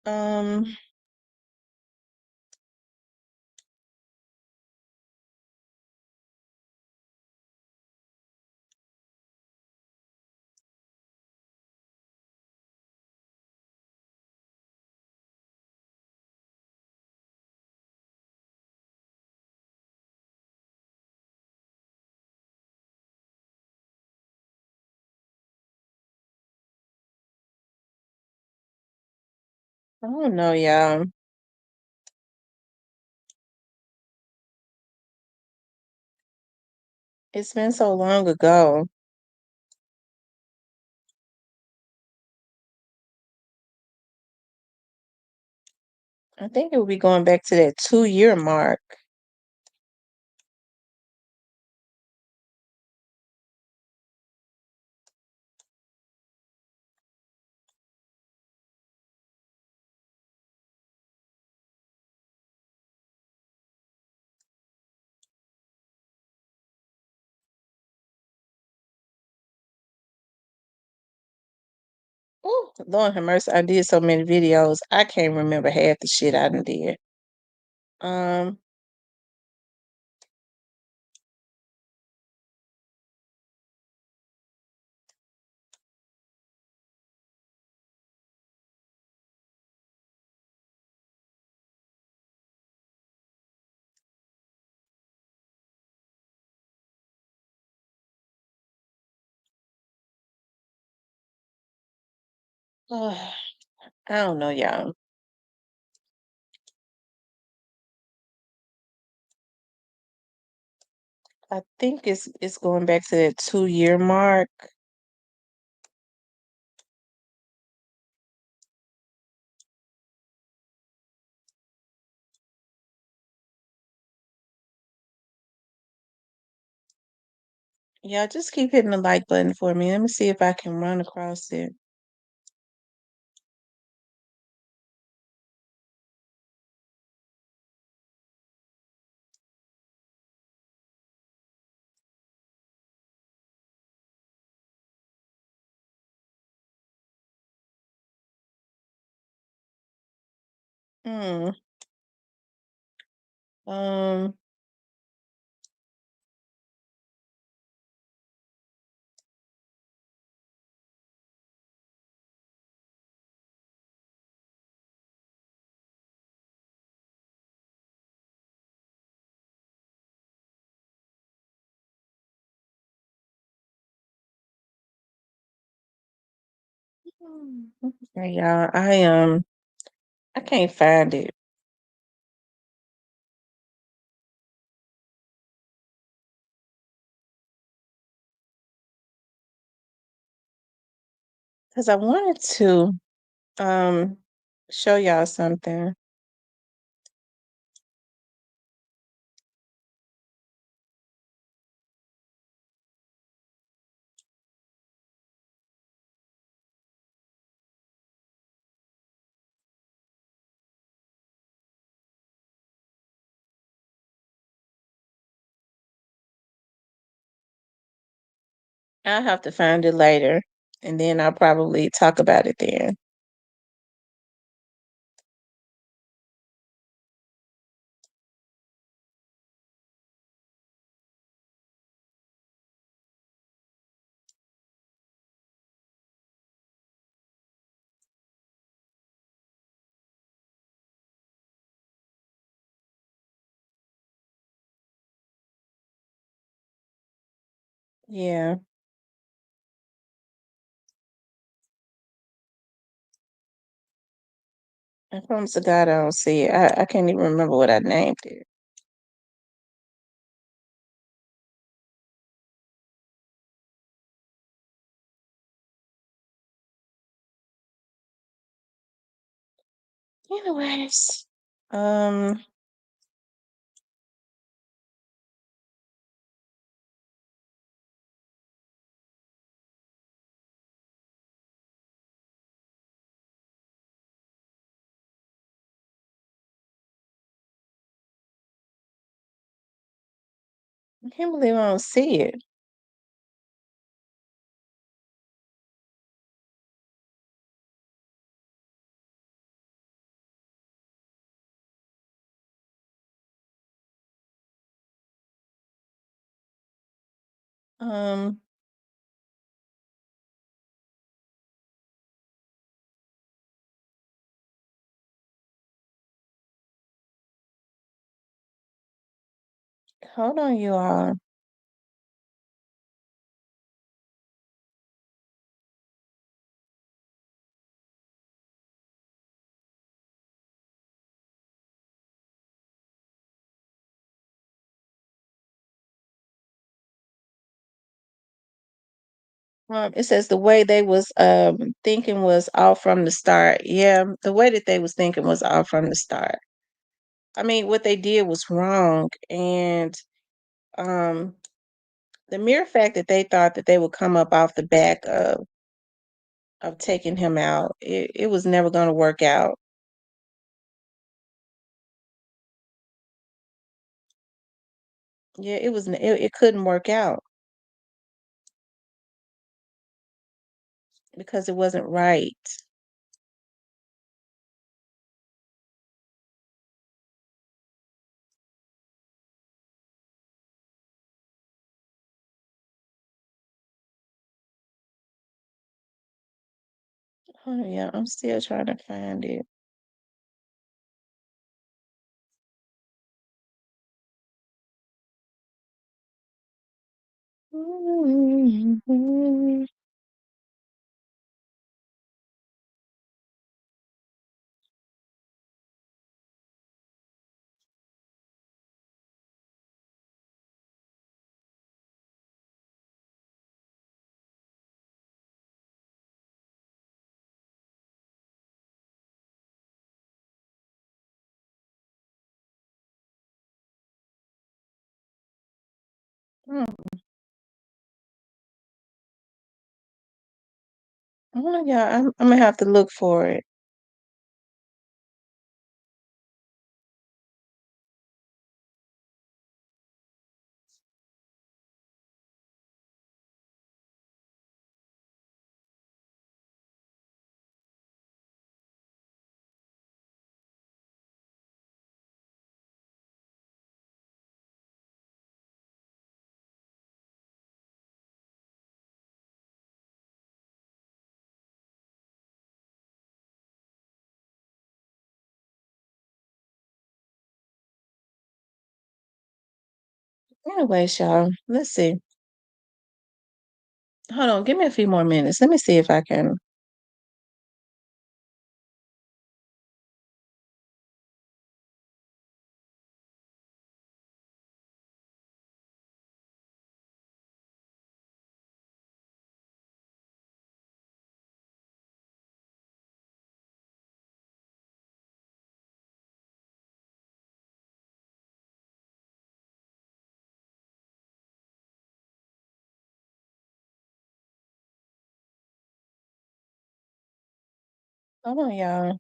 Um, I don't know, y'all. It's been so long ago. I think it will be going back to that 2-year mark. Oh, Lord have mercy. I did so many videos. I can't remember half the shit I done did. Um, I don't know, y'all. I think it's going back to that 2-year mark. Yeah, just keep hitting the like button for me. Let me see if I can run across it. Hmm. Um, okay, y'all. I can't find it because I wanted to um show y'all something. I'll have to find it later, and then I'll probably talk about it then. Yeah. I promise to God I don't see it. I can't even remember what I named it. Anyways, um, I can't believe I don't see it. Um, Hold on, you all. It says the way they was thinking was all from the start. Yeah, the way that they was thinking was all from the start. I mean, what they did was wrong, and um, the mere fact that they thought that they would come up off the back of taking him out, it was never going to work out. Yeah, it couldn't work out because it wasn't right. Oh yeah, I'm still trying to find it. Oh yeah, I'm gonna have to look for it. Anyways, y'all, let's see. Hold on, give me a few more minutes. Let me see if I can. Hold on, y'all.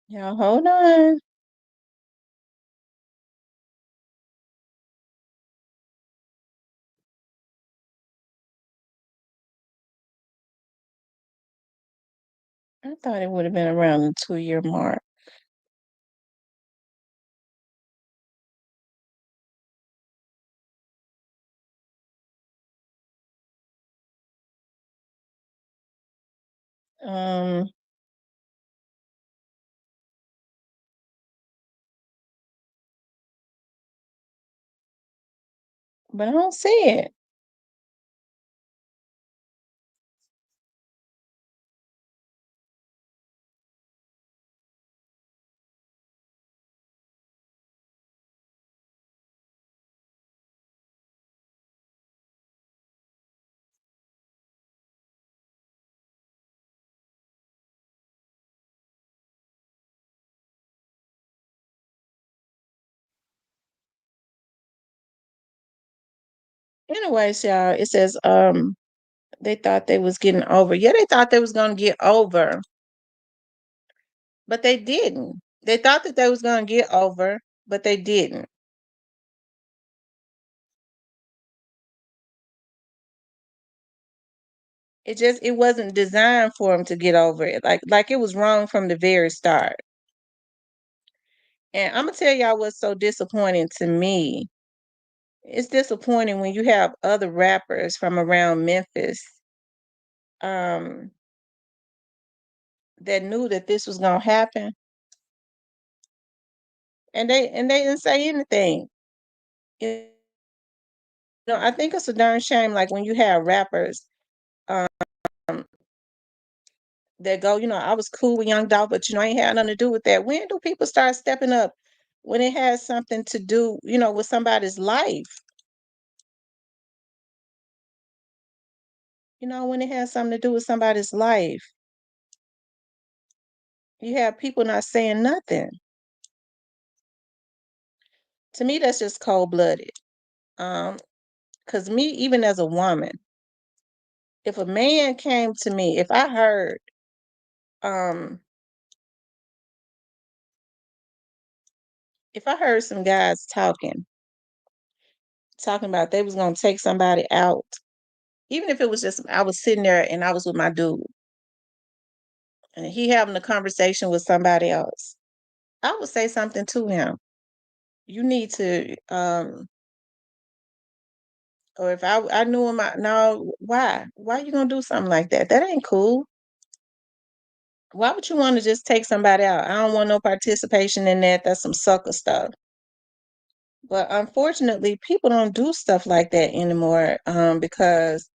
Y'all hold on. I thought it would have been around the 2-year mark. Um, but I don't see it. Anyways, y'all, it says they thought they was getting over. Yeah, they thought they was gonna get over, but they didn't. They thought that they was gonna get over, but they didn't. It wasn't designed for them to get over it. Like it was wrong from the very start. And I'm gonna tell y'all what's so disappointing to me. It's disappointing when you have other rappers from around Memphis um that knew that this was gonna happen, and they didn't say anything. You I think it's a darn shame. Like when you have rappers um that go, I was cool with Young Dolph, but I ain't had nothing to do with that. When do people start stepping up when it has something to do, with somebody's life? When it has something to do with somebody's life, you have people not saying nothing. To me, that's just cold blooded. Um, because me, even as a woman, if a man came to me, um, if I heard some guys talking about they was gonna take somebody out, even if it was just I was sitting there and I was with my dude and he having a conversation with somebody else, I would say something to him. You need to, or if I knew him, no, why you gonna do something like that? That ain't cool. Why would you want to just take somebody out? I don't want no participation in that. That's some sucker stuff. But unfortunately, people don't do stuff like that anymore, because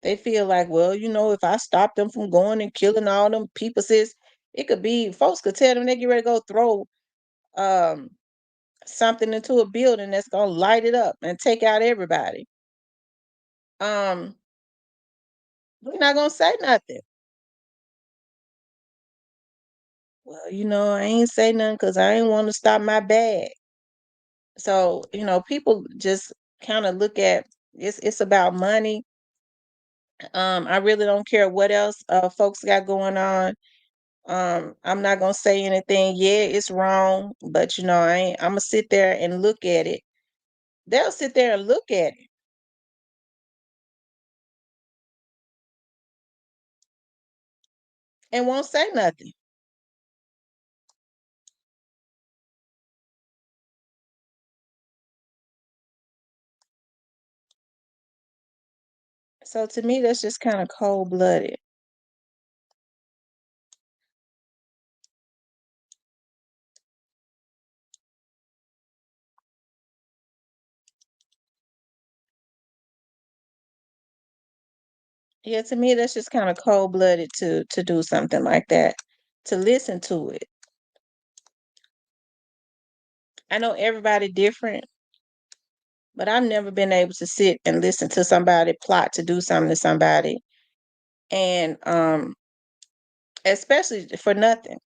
they feel like, well, if I stop them from going and killing all them people, sis, it could be folks could tell them they get ready to go throw um something into a building that's gonna light it up and take out everybody. Um, we're not gonna say nothing. Well, I ain't say nothing because I ain't want to stop my bag. So, people just kind of look at it's about money. I really don't care what else folks got going on. I'm not gonna say anything. Yeah, it's wrong, but I'm gonna sit there and look at it. They'll sit there and look at it and won't say nothing. So to me, that's just kind of cold blooded. Yeah, to me, that's just kind of cold blooded to do something like that. To listen to it. I know everybody different, but I've never been able to sit and listen to somebody plot to do something to somebody, and especially for nothing.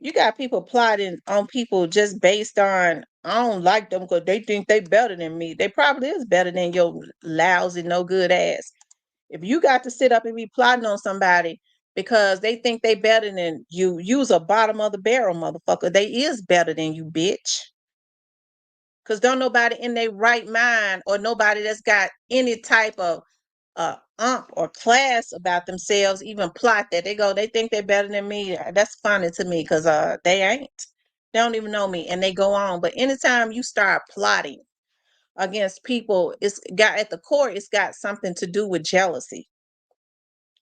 You got people plotting on people just based on I don't like them because they think they better than me. They probably is better than your lousy, no good ass. If you got to sit up and be plotting on somebody because they think they better than you. You's a bottom of the barrel, motherfucker. They is better than you, bitch. Because don't nobody in their right mind, or nobody that's got any type of or class about themselves even plot that. They think they're better than me. That's funny to me, because they ain't. They don't even know me, and they go on. But anytime you start plotting against people, it's got, at the core, it's got something to do with jealousy.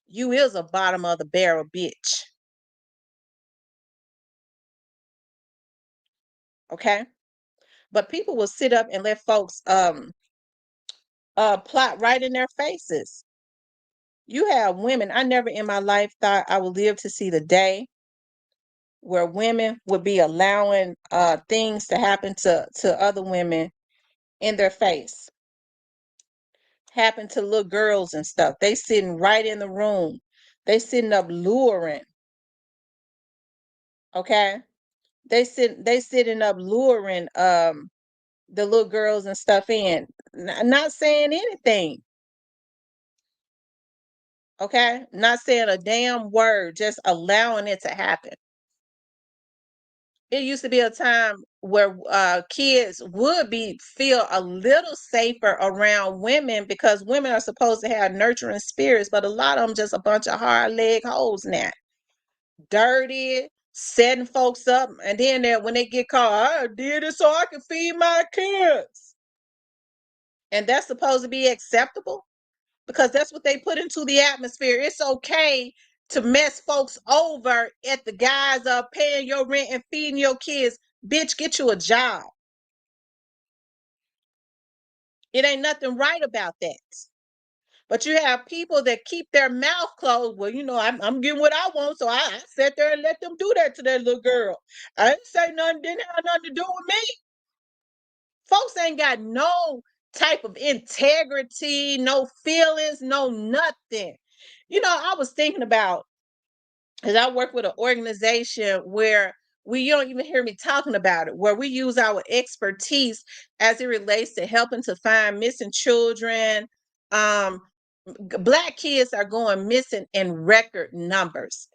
You is a bottom of the barrel bitch. Okay? But people will sit up and let folks plot right in their faces. You have women. I never in my life thought I would live to see the day where women would be allowing things to happen to other women in their face. Happen to little girls and stuff. They sitting right in the room. They sitting up luring. Okay? They sitting up luring the little girls and stuff in. Not saying anything. Okay? Not saying a damn word, just allowing it to happen. It used to be a time where kids would feel a little safer around women, because women are supposed to have nurturing spirits, but a lot of them just a bunch of hard leg hoes now. Dirty, setting folks up, and then when they get caught, I did it so I can feed my kids. And that's supposed to be acceptable? Because that's what they put into the atmosphere. It's okay to mess folks over at the guise of paying your rent and feeding your kids. Bitch, get you a job. It ain't nothing right about that. But you have people that keep their mouth closed. Well, I'm getting what I want, so I sat there and let them do that to that little girl. I didn't say nothing, didn't have nothing to do with me. Folks ain't got no type of integrity, no feelings, no nothing. I was thinking about, because I work with an organization where you don't even hear me talking about it, where we use our expertise as it relates to helping to find missing children. Black kids are going missing in record numbers.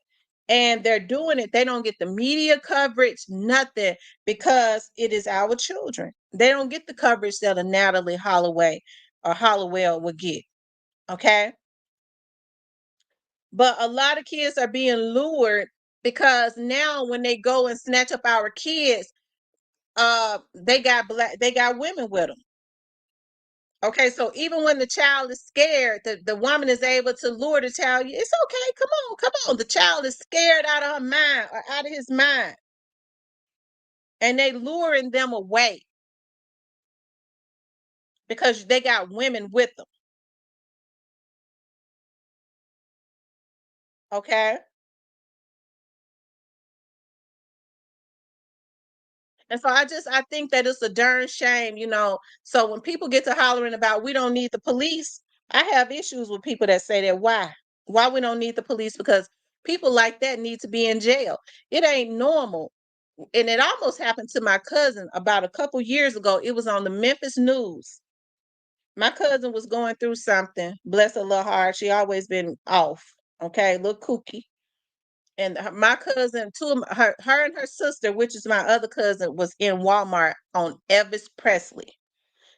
And they're doing it. They don't get the media coverage, nothing, because it is our children. They don't get the coverage that a Natalie Holloway or Hollowell would get. Okay? But a lot of kids are being lured, because now when they go and snatch up our kids, they got women with them. Okay, so even when the child is scared, the woman is able to lure the child. It's okay, come on. The child is scared out of her mind or out of his mind. And they luring them away because they got women with them. Okay. And so I think that it's a darn shame, So when people get to hollering about we don't need the police, I have issues with people that say that. Why? Why we don't need the police? Because people like that need to be in jail. It ain't normal. And it almost happened to my cousin about a couple years ago. It was on the Memphis news. My cousin was going through something. Bless her little heart. She always been off. Okay, little kooky. And my cousin, her and her sister, which is my other cousin, was in Walmart on Elvis Presley.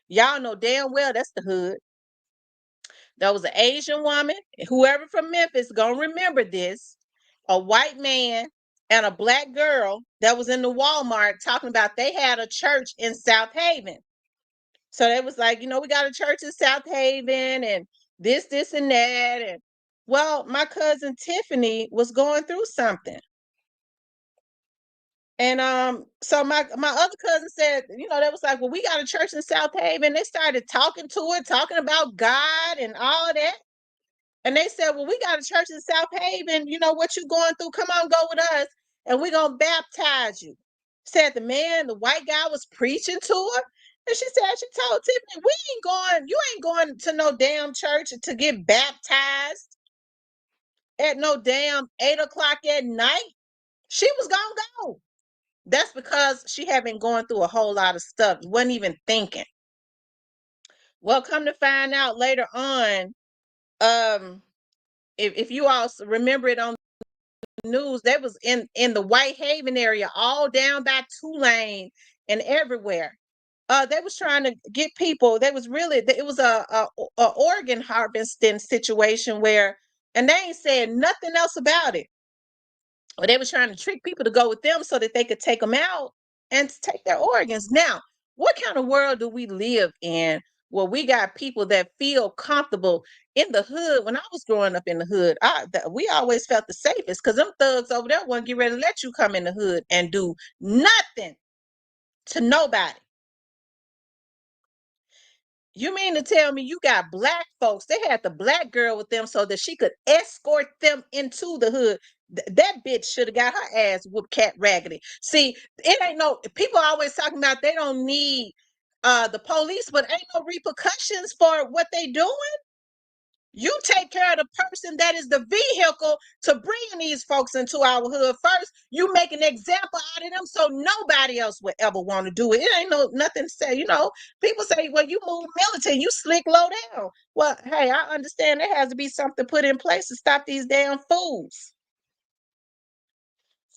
Y'all know damn well that's the hood. There was an Asian woman, whoever from Memphis gonna remember this, a white man and a black girl that was in the Walmart talking about they had a church in South Haven. So they was like, we got a church in South Haven and this, and that. And well, my cousin Tiffany was going through something. And so my other cousin said, they was like, well, we got a church in South Haven. They started talking to it, talking about God and all that. And they said, well, we got a church in South Haven. What you going through? Come on, go with us, and we're gonna baptize you. Said the white guy was preaching to her. And she told Tiffany, you ain't going to no damn church to get baptized at no damn 8 o'clock at night. She was gonna go. That's because she had been going through a whole lot of stuff. Wasn't even thinking. Well, come to find out later on, if you all remember it on news. They was in the Whitehaven area, all down by Tulane and everywhere. They was trying to get people. They was really, it was a organ harvesting situation where, and they ain't said nothing else about it. Or they was trying to trick people to go with them so that they could take them out and take their organs. Now, what kind of world do we live in where we got people that feel comfortable in the hood? When I was growing up in the hood, we always felt the safest because them thugs over there wouldn't get ready to let you come in the hood and do nothing to nobody. You mean to tell me you got black folks? They had the black girl with them so that she could escort them into the hood. That bitch should have got her ass whooped cat raggedy. See, it ain't no, people always talking about they don't need the police, but ain't no repercussions for what they doing. You take care of the person that is the vehicle to bring these folks into our hood first. You make an example out of them so nobody else would ever want to do it. It ain't no nothing to say. People say, well, you move militant, you slick low down. Well, hey, I understand there has to be something put in place to stop these damn fools.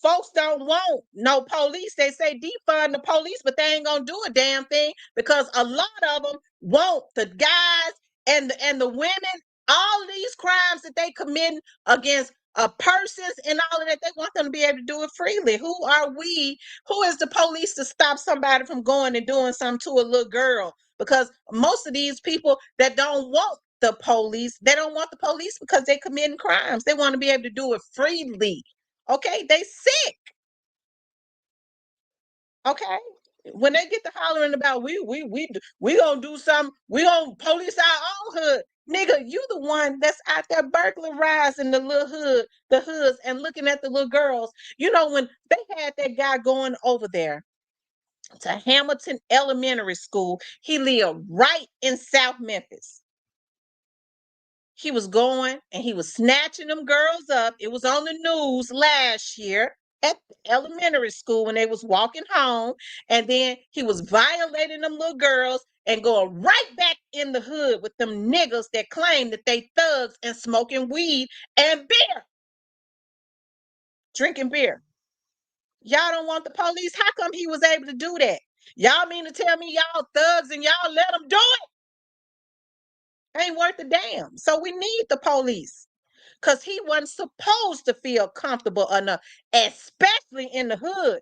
Folks don't want no police. They say defund the police, but they ain't gonna do a damn thing because a lot of them want the guys and the women, all these crimes that they commit against persons and all of that. They want them to be able to do it freely. Who are we? Who is the police to stop somebody from going and doing something to a little girl? Because most of these people that don't want the police, they don't want the police because they committing crimes. They want to be able to do it freely. Okay, they sick. Okay, when they get to hollering about we gonna do something, we gonna police our own hood, nigga. You the one that's out there burglarizing the little hood, the hoods, and looking at the little girls. When they had that guy going over there to Hamilton Elementary School, he lived right in South Memphis. He was going and he was snatching them girls up. It was on the news last year at the elementary school when they was walking home. And then he was violating them little girls and going right back in the hood with them niggas that claim that they thugs and smoking weed and beer, drinking beer. Y'all don't want the police. How come he was able to do that? Y'all mean to tell me y'all thugs and y'all let him do it? Ain't worth a damn. So we need the police. Because he wasn't supposed to feel comfortable enough, especially in the hood.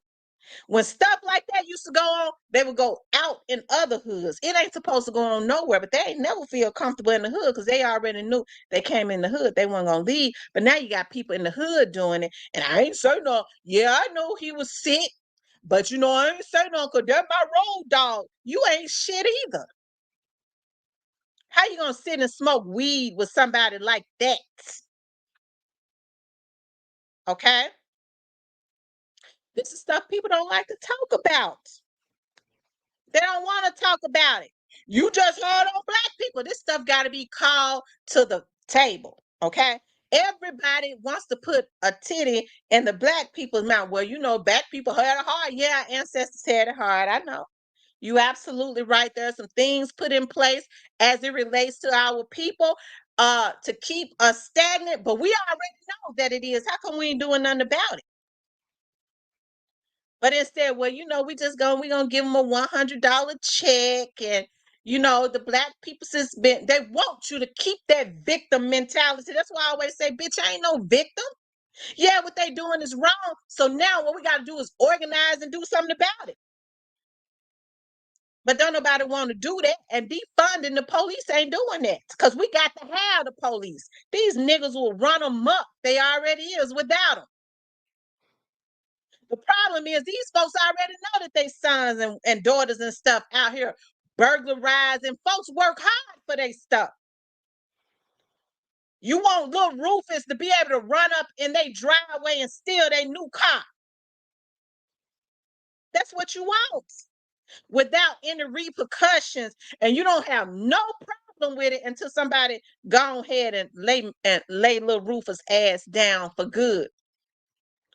When stuff like that used to go on, they would go out in other hoods. It ain't supposed to go on nowhere, but they ain't never feel comfortable in the hood because they already knew they came in the hood. They weren't going to leave. But now you got people in the hood doing it. And I ain't saying no. Yeah, I know he was sick. But I ain't saying no because that's my road dog. You ain't shit either. How you going to sit and smoke weed with somebody like that? Okay? This is stuff people don't like to talk about. They don't want to talk about it. You just heard on black people. This stuff got to be called to the table. Okay. Everybody wants to put a titty in the black people's mouth. Well, black people had it hard. Yeah, our ancestors had it hard. I know. You absolutely right. There are some things put in place as it relates to our people to keep us stagnant, but we already know that it is. How come we ain't doing nothing about it? But instead, well, we gonna give them a $100 check, and the black people they want you to keep that victim mentality. That's why I always say, bitch, I ain't no victim. Yeah, what they doing is wrong. So now what we gotta do is organize and do something about it. But don't nobody want to do that, and defunding the police ain't doing that because we got to have the police. These niggas will run them up. They already is without them. The problem is these folks already know that they sons and daughters and stuff out here burglarizing. Folks work hard for their stuff. You want little Rufus to be able to run up in their driveway and steal their new car. That's what you want without any repercussions. And you don't have no problem with it until somebody go ahead and lay little Rufus ass down for good.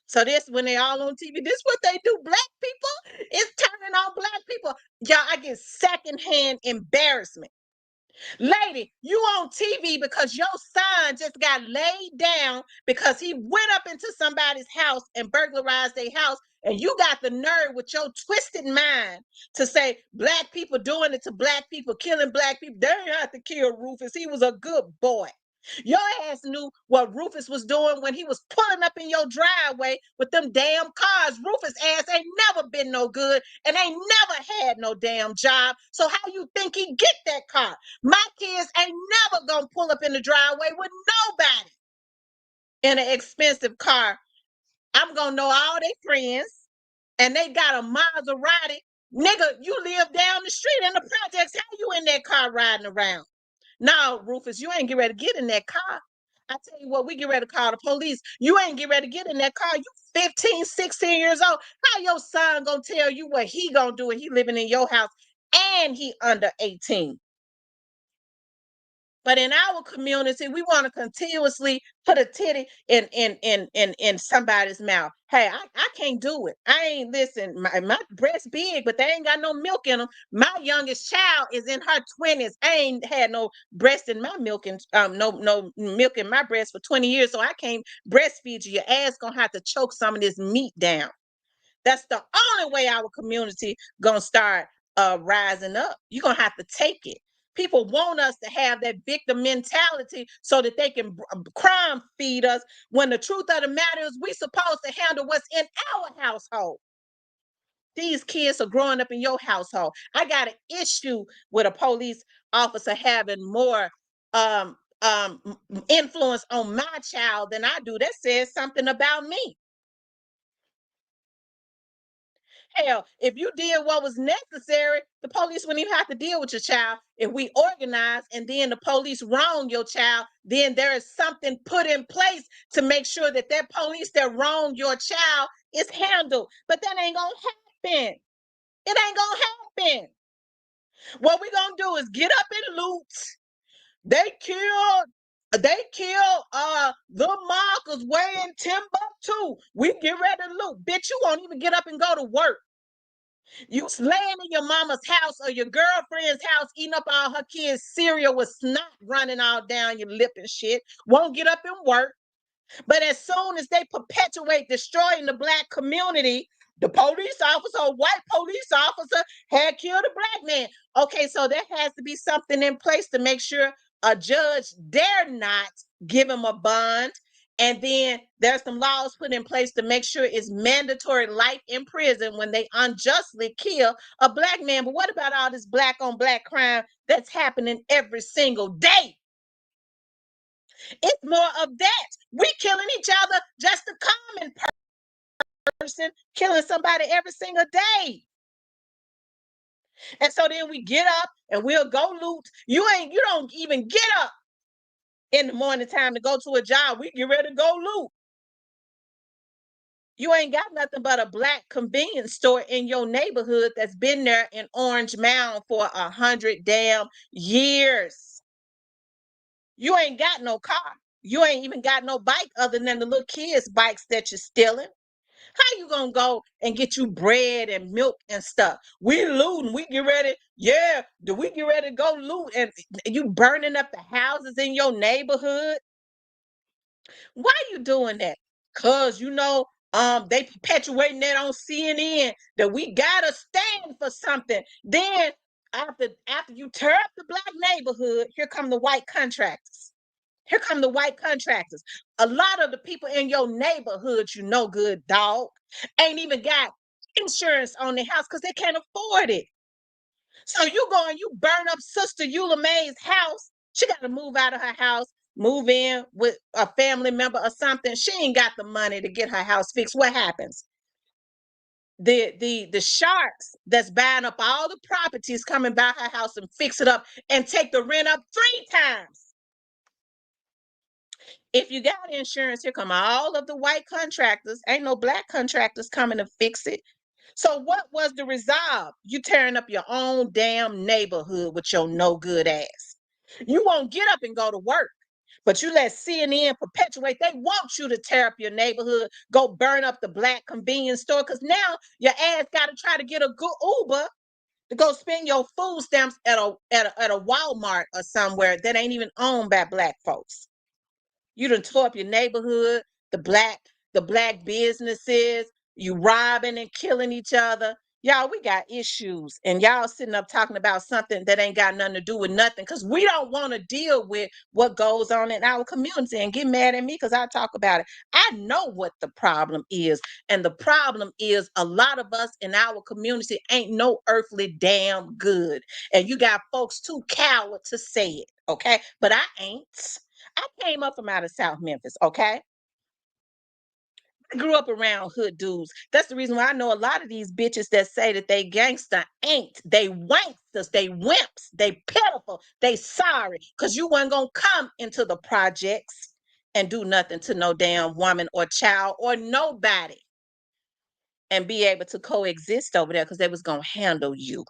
So this when they all on TV, this what they do. Black people, it's turning on black people. Y'all, I get secondhand embarrassment Lady, you on TV because your son just got laid down because he went up into somebody's house and burglarized their house, and you got the nerve with your twisted mind to say black people doing it to black people, killing black people. They didn't have to kill Rufus. He was a good boy. Your ass knew what Rufus was doing when he was pulling up in your driveway with them damn cars. Rufus ass ain't never been no good and ain't never had no damn job. So how you think he get that car? My kids ain't never gonna pull up in the driveway with nobody in an expensive car. I'm gonna know all their friends, and they got a Maserati. Nigga, you live down the street in the projects. How you in that car riding around? No, Rufus, you ain't get ready to get in that car. I tell you what, we get ready to call the police. You ain't get ready to get in that car. You 15, 16 years old. How your son gonna tell you what he gonna do when he living in your house and he under 18? But in our community, we want to continuously put a titty in somebody's mouth. Hey, I can't do it. I ain't listen. My breast big, but they ain't got no milk in them. My youngest child is in her 20s. I ain't had no breast in my milk and no milk in my breast for 20 years, so I can't breastfeed you. Your ass gonna have to choke some of this meat down. That's the only way our community gonna start rising up. You're gonna have to take it. People want us to have that victim mentality so that they can crime feed us, when the truth of the matter is we supposed to handle what's in our household. These kids are growing up in your household. I got an issue with a police officer having more influence on my child than I do. That says something about me. Hell, if you did what was necessary, the police wouldn't even have to deal with your child. If we organize and then the police wrong your child, then there is something put in place to make sure that that police that wronged your child is handled. But that ain't gonna happen. It ain't gonna happen. What we gonna do is get up and loot. They killed the markers way in Timbuktu. We get ready to loot. Bitch, you won't even get up and go to work. You laying in your mama's house or your girlfriend's house, eating up all her kids' cereal with snot running all down your lip and shit. Won't get up and work. But as soon as they perpetuate destroying the black community, the police officer, a white police officer, had killed a black man. Okay, so there has to be something in place to make sure a judge dare not give him a bond. And then there's some laws put in place to make sure it's mandatory life in prison when they unjustly kill a black man. But what about all this black on black crime that's happening every single day? It's more of that. We killing each other, just a common person killing somebody every single day. And so then we get up and we'll go loot. You don't even get up in the morning time to go to a job. We get ready to go loot. You ain't got nothing but a black convenience store in your neighborhood that's been there in Orange Mound for 100 damn years. You ain't got no car. You ain't even got no bike other than the little kids' bikes that you're stealing. How you gonna go and get you bread and milk and stuff? We looting. We get ready. Yeah, do we get ready to go loot and you burning up the houses in your neighborhood? Why you doing that? Cause they perpetuating that on CNN that we gotta stand for something. Then after you tear up the black neighborhood, here come the white contractors. Here come the white contractors. A lot of the people in your neighborhood, good dog, ain't even got insurance on their house because they can't afford it. So you go and you burn up Sister Eula Mae's house. She got to move out of her house, move in with a family member or something. She ain't got the money to get her house fixed. What happens? The sharks that's buying up all the properties coming by her house and fix it up and take the rent up 3 times. If you got insurance, here come all of the white contractors. Ain't no black contractors coming to fix it. So what was the resolve? You tearing up your own damn neighborhood with your no good ass. You won't get up and go to work, but you let CNN perpetuate. They want you to tear up your neighborhood, go burn up the black convenience store, because now your ass got to try to get a good Uber to go spend your food stamps at a Walmart or somewhere that ain't even owned by black folks. You done tore up your neighborhood, the black, the black businesses, you robbing and killing each other. Y'all, we got issues. And y'all sitting up talking about something that ain't got nothing to do with nothing because we don't want to deal with what goes on in our community and get mad at me because I talk about it. I know what the problem is. And the problem is a lot of us in our community ain't no earthly damn good. And you got folks too coward to say it, okay? But I ain't. I came up from out of South Memphis, okay? I grew up around hood dudes. That's the reason why I know a lot of these bitches that say that they gangster ain't. They wanksters, they wimps, they pitiful, they sorry. Cause you weren't gonna come into the projects and do nothing to no damn woman or child or nobody and be able to coexist over there because they was gonna handle you.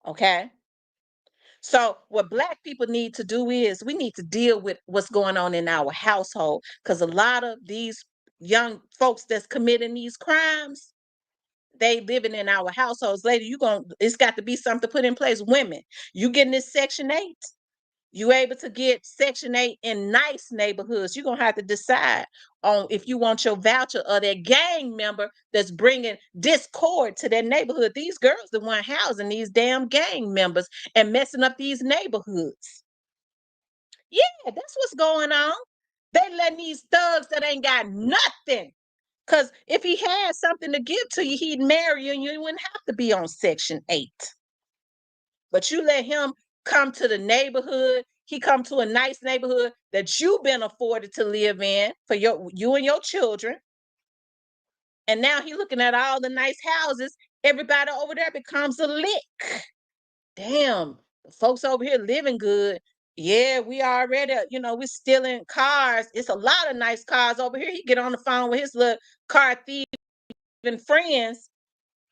Okay? So what black people need to do is we need to deal with what's going on in our household because a lot of these young folks that's committing these crimes, they living in our households. Later, it's got to be something put in place. Women, you getting this Section 8. You able to get Section 8 in nice neighborhoods. You're gonna have to decide on if you want your voucher or that gang member that's bringing discord to their neighborhood. These girls the one housing these damn gang members and messing up these neighborhoods. Yeah, that's what's going on. They letting these thugs that ain't got nothing. Cause if he had something to give to you, he'd marry you and you wouldn't have to be on Section 8. But you let him come to the neighborhood. He come to a nice neighborhood that you've been afforded to live in for you and your children. And now he looking at all the nice houses. Everybody over there becomes a lick. Damn, the folks over here living good. Yeah, we already, we're stealing cars. It's a lot of nice cars over here. He get on the phone with his little car thieving friends.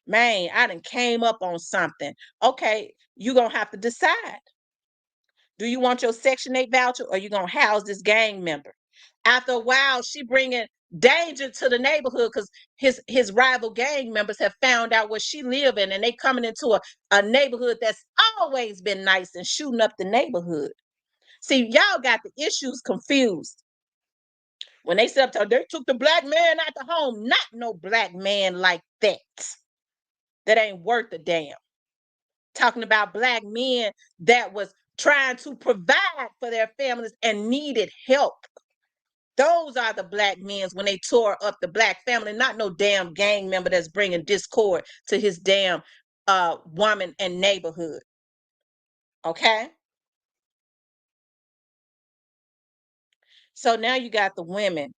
Man, I done came up on something. Okay, you gonna have to decide. Do you want your Section 8 voucher or you going to house this gang member? After a while, she bringing danger to the neighborhood because his rival gang members have found out where she live in and they coming into a neighborhood that's always been nice and shooting up the neighborhood. See, y'all got the issues confused. When they said they took the black man out the home, not no black man like that. That ain't worth a damn. Talking about black men that was trying to provide for their families and needed help. Those are the black men when they tore up the black family, not no damn gang member that's bringing discord to his damn woman and neighborhood. Okay? So now you got the women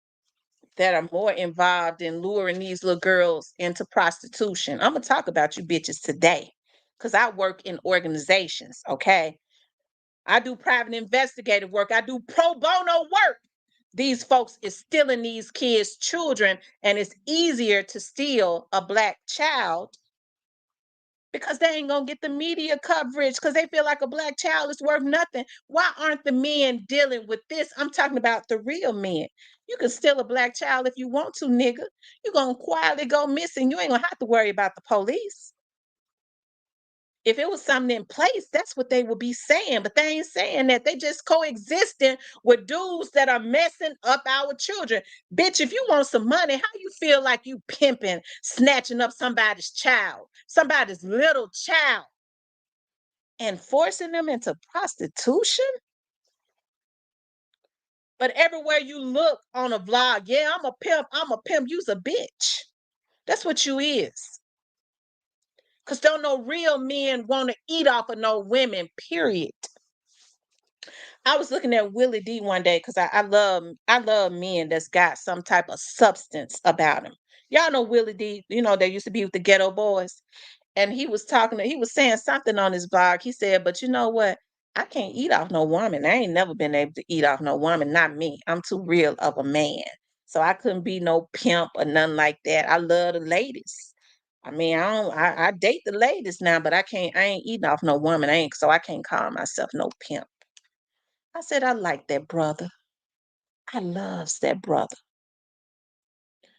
that are more involved in luring these little girls into prostitution. I'm going to talk about you bitches today because I work in organizations, okay? I do private investigative work. I do pro bono work. These folks is stealing these kids' children, and it's easier to steal a black child because they ain't gonna get the media coverage because they feel like a black child is worth nothing. Why aren't the men dealing with this? I'm talking about the real men. You can steal a black child if you want to, nigga. You're gonna quietly go missing. You ain't gonna have to worry about the police. If it was something in place, that's what they would be saying. But they ain't saying that. They just coexisting with dudes that are messing up our children. Bitch, if you want some money, how you feel like you pimping, snatching up somebody's child, somebody's little child, and forcing them into prostitution? But everywhere you look on a vlog, yeah, I'm a pimp, you's a bitch. That's what you is. Because don't no real men want to eat off of no women, period. I was looking at Willie D one day because I love men that's got some type of substance about him. Y'all know Willie D, they used to be with the Ghetto Boys. And he was saying something on his blog. He said, but you know what? I can't eat off no woman. I ain't never been able to eat off no woman, not me. I'm too real of a man. So I couldn't be no pimp or nothing like that. I love the ladies. I mean, I date the ladies now, but I ain't eating off no woman. So I can't call myself no pimp. I said, I like that brother. I loves that brother.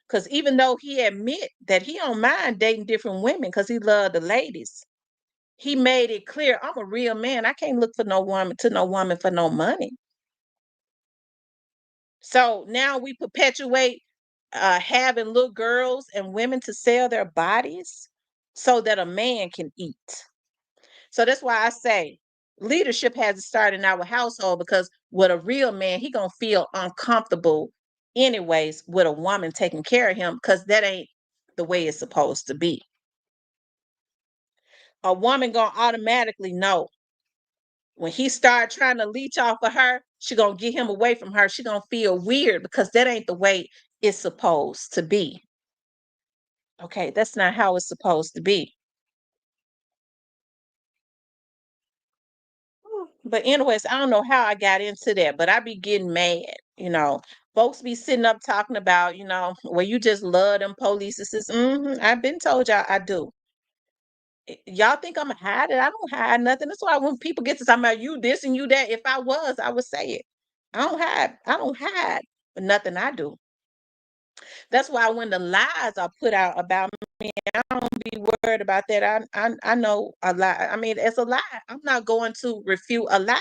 Because even though he admit that he don't mind dating different women because he love the ladies, He made it clear, I'm a real man. I can't look for no woman for no money. So now we perpetuate having little girls and women to sell their bodies so that a man can eat. So that's why I say leadership has to start in our household, because with a real man, he gonna feel uncomfortable anyways with a woman taking care of him, because that ain't the way it's supposed to be. A woman gonna automatically know when he start trying to leech off of her, she gonna get him away from her. She gonna feel weird because that ain't the way it's supposed to be. Okay, that's not how it's supposed to be. But anyways, I don't know how I got into that, but I be getting mad, you know. Folks be sitting up talking about, well, you just love them police. I've been told y'all I do. Y'all think I'm hide it? I don't hide nothing. That's why when people get to talking about you this and you that, if I was, I would say it. I don't hide. I don't hide for nothing I do. That's why when the lies are put out about me, I don't be worried about that. I know a lie. I mean, it's a lie. I'm not going to refute a lie.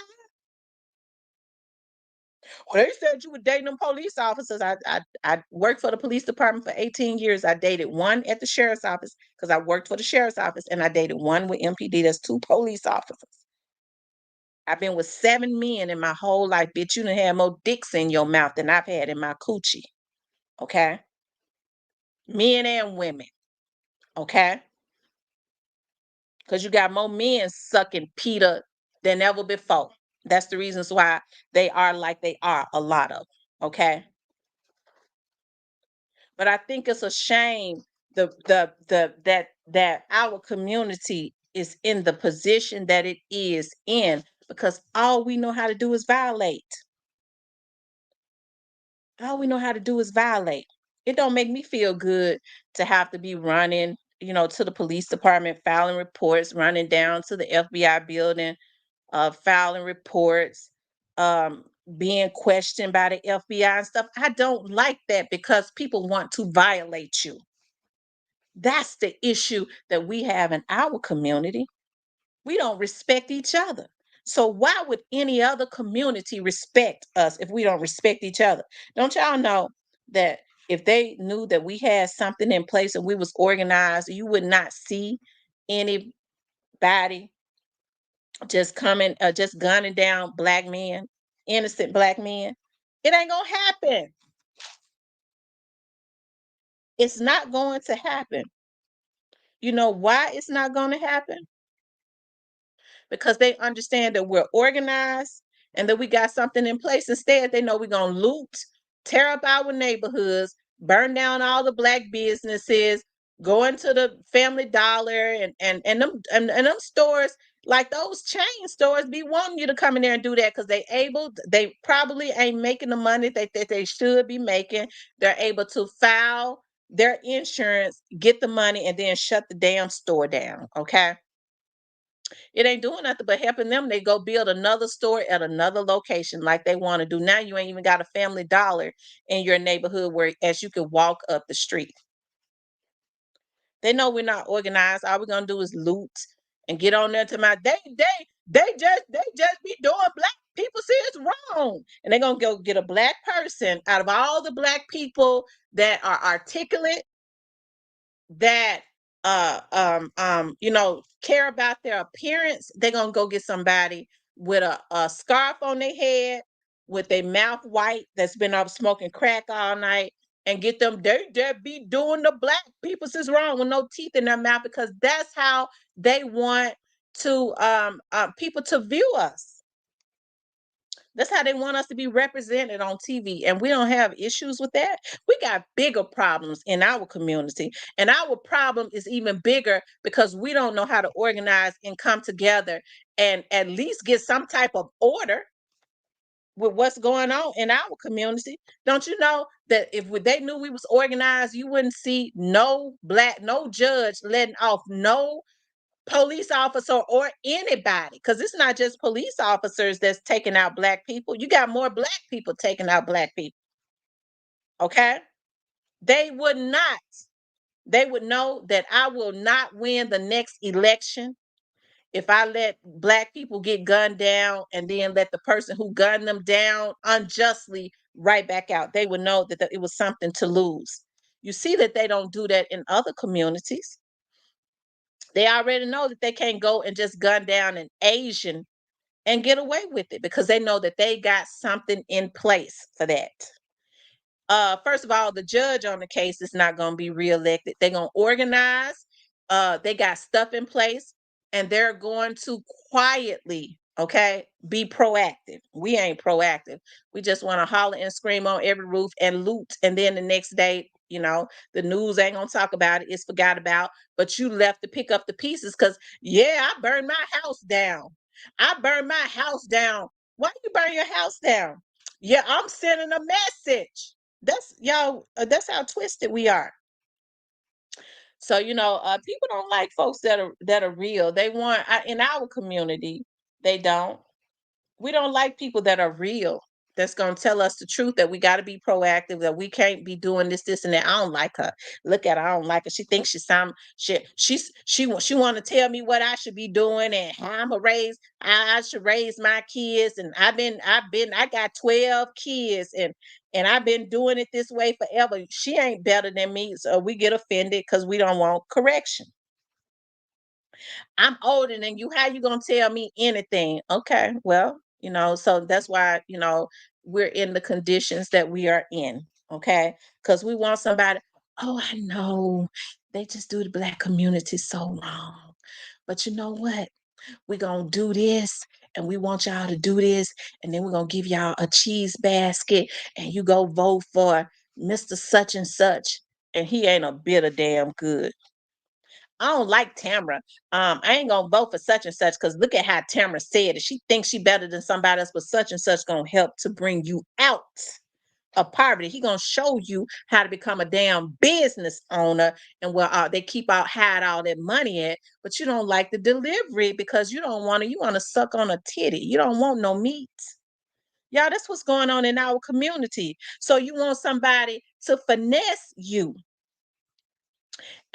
Well, they said you were dating them police officers. I worked for the police department for 18 years. I dated one at the sheriff's office because I worked for the sheriff's office, and I dated one with MPD. That's two police officers. I've been with 7 men in my whole life. Bitch, you done had more dicks in your mouth than I've had in my coochie. Okay? Men and women. Okay? Because you got more men sucking Peter than ever before. That's the reasons why they are like they are, a lot of them. Okay? But I think it's a shame that our community is in the position that it is in, because all we know how to do is violate. All we know how to do is violate. It don't make me feel good to have to be running, to the police department, filing reports, running down to the FBI building, filing reports, um, being questioned by the FBI and stuff. I don't like that because people want to violate you. That's the issue that we have in our community. We don't respect each other. So why would any other community respect us if we don't respect each other? Don't y'all know that if they knew that we had something in place and we was organized, you would not see anybody just coming, just gunning down black men, innocent black men. It ain't gonna happen. It's not going to happen. You know why it's not going to happen? Because they understand that we're organized and that we got something in place. Instead, they know we're going to loot, tear up our neighborhoods, burn down all the black businesses, go into the Family Dollar and them stores, like those chain stores, be wanting you to come in there and do that because they probably ain't making the money that they should be making. They're able to file their insurance, get the money, and then shut the damn store down. Okay. It ain't doing nothing but helping them. They go build another store at another location like they want to do. Now you ain't even got a Family Dollar in your neighborhood where as you can walk up the street. They know we're not organized. All we're gonna do is loot and get on there to my they just be doing black people see it's wrong. And they're gonna go get a black person out of all the black people that are articulate, that care about their appearance. They're gonna go get somebody with a scarf on their head, with their mouth white, that's been up smoking crack all night, and get them they be doing the black people is wrong with no teeth in their mouth, because that's how they want to people to view us. That's how they want us to be represented on TV. And we don't have issues with that. We got bigger problems in our community. And our problem is even bigger because we don't know how to organize and come together and at least get some type of order with what's going on in our community. Don't you know that if they knew we was organized, you wouldn't see no judge letting off no police officer or anybody, because it's not just police officers that's taking out black people. You got more black people taking out black people. Okay. They would not. They would know that I will not win the next election If I let black people get gunned down and then let the person who gunned them down unjustly right back out, they would know that it was something to lose. You see that they don't do that in other communities. They already know that they can't go and just gun down an Asian and get away with it because they know that they got something in place for that. First of all, the judge on the case is not going to be reelected. They're going to organize. They got stuff in place, and they're going to quietly, okay, be proactive. We ain't proactive. We just want to holler and scream on every roof and loot, and then the next day, the news ain't gonna talk about it. It's forgot about. But you left to pick up the pieces because, yeah, I burned my house down. I burned my house down. Why you burn your house down? Yeah, I'm sending a message. That's y'all. That's how twisted we are. So people don't like folks that are real. They want in our community. They don't. We don't like people that are real. That's gonna tell us the truth that we got to be proactive. That we can't be doing this, and that. I don't like her. Look at her. I don't like her. She thinks she's some shit. She want to tell me what I should be doing and how I'm a raise. I should raise my kids. And I got 12 kids and I've been doing it this way forever. She ain't better than me, so we get offended because we don't want correction. I'm older than you. How you gonna tell me anything? Okay, well, so that's why, we're in the conditions that we are in. Okay. Because we want somebody, oh, I know. They just do the black community so wrong. But you know what? We're gonna do this and we want y'all to do this, and then we're gonna give y'all a cheese basket and you go vote for Mr. Such and such. And he ain't a bit of damn good. I don't like Tamara. I ain't gonna vote for such and such because look at how Tamara said it. She thinks she better than somebody else, but such and such gonna help to bring you out of poverty. He gonna show you how to become a damn business owner and where they keep out hide all that money at. But you don't like the delivery because you don't want to. You want to suck on a titty. You don't want no meat. Y'all, that's what's going on in our community. So you want somebody to finesse you,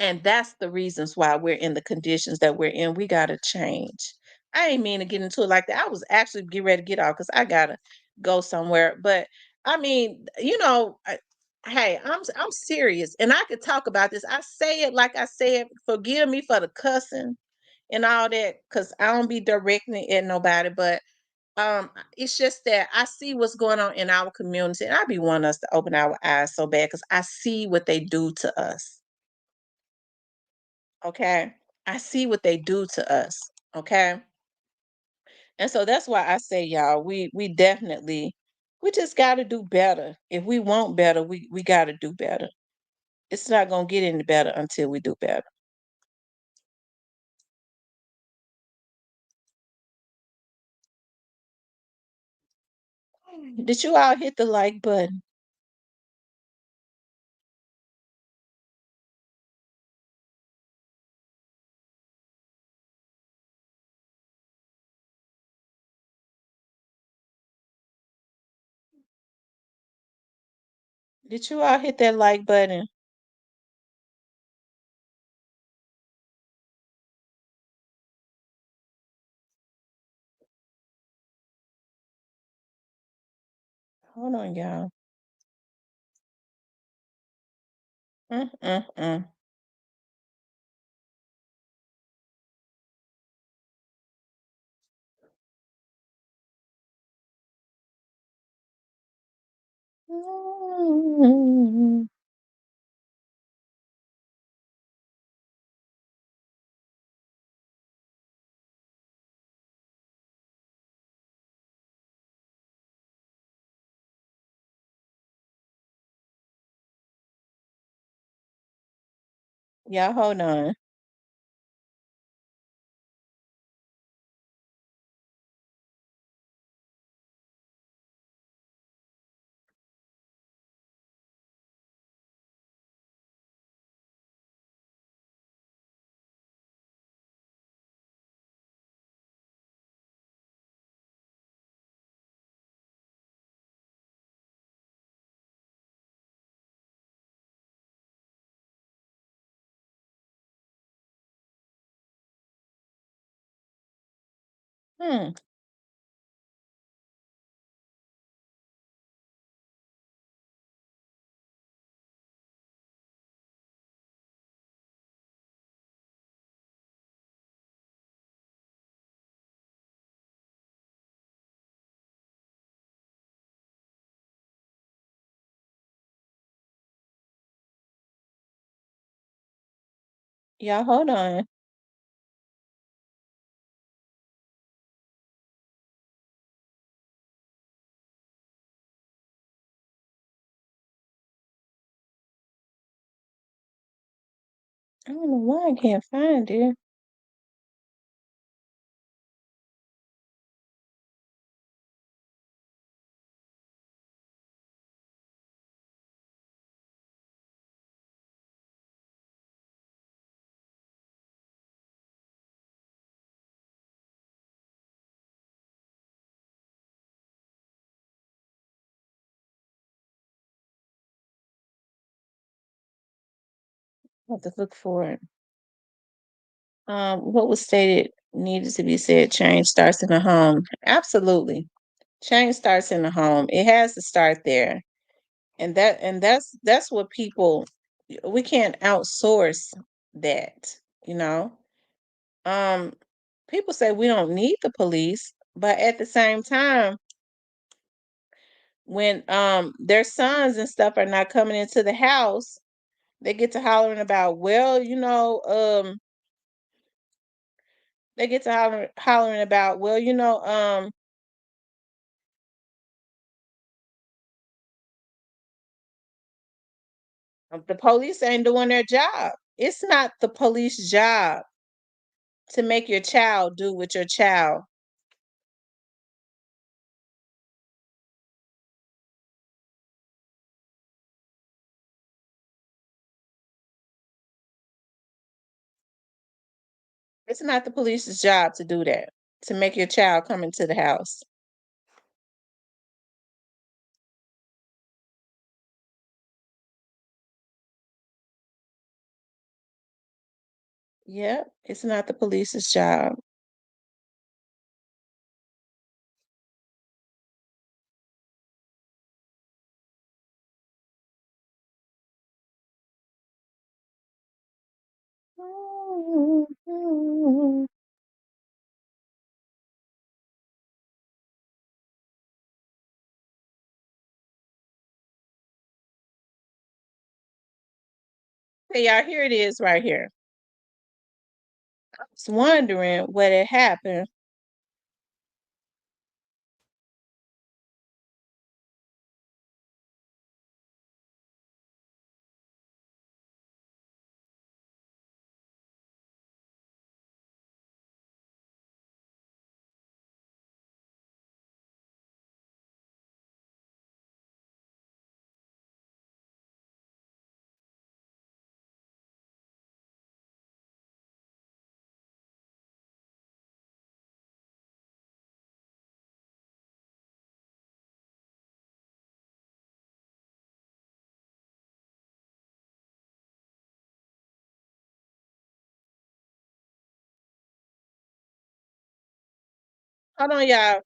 and that's the reasons why we're in the conditions that we're in. We gotta change. I ain't mean to get into it like that. I was actually getting ready to get off because I gotta go somewhere. But I mean, hey, I'm serious, and I could talk about this. I say it like I said. Forgive me for the cussing and all that, because I don't be directing it at nobody. But it's just that I see what's going on in our community, and I be wanting us to open our eyes so bad because I see what they do to us. Okay. I see what they do to us. Okay. And so that's why I say, y'all, we definitely we just gotta do better. If we want better, we gotta do better. It's not gonna get any better until we do better. Did you all hit the like button? Did you all hit that like button? Hold on, y'all. Mm, mm, mm. Mm. Y'all hold on. Hmm. Y'all hold on. I don't know why I can't find it. I have to look for it. What was stated needed to be said, change starts in the home. Absolutely. Change starts in the home. It has to start there. And that's what people, we can't outsource that, you know. Um People say we don't need the police, but at the same time, when their sons and stuff are not coming into the house, they get to hollering about, well, they get to hollering about, well, the police ain't doing their job. It's not the police job to make your child do what your child. It's not the police's job to do that, to make your child come into the house. Yep, it's not the police's job. Hey, y'all, here it is right here. I was wondering what had happened. Hold on, y'all.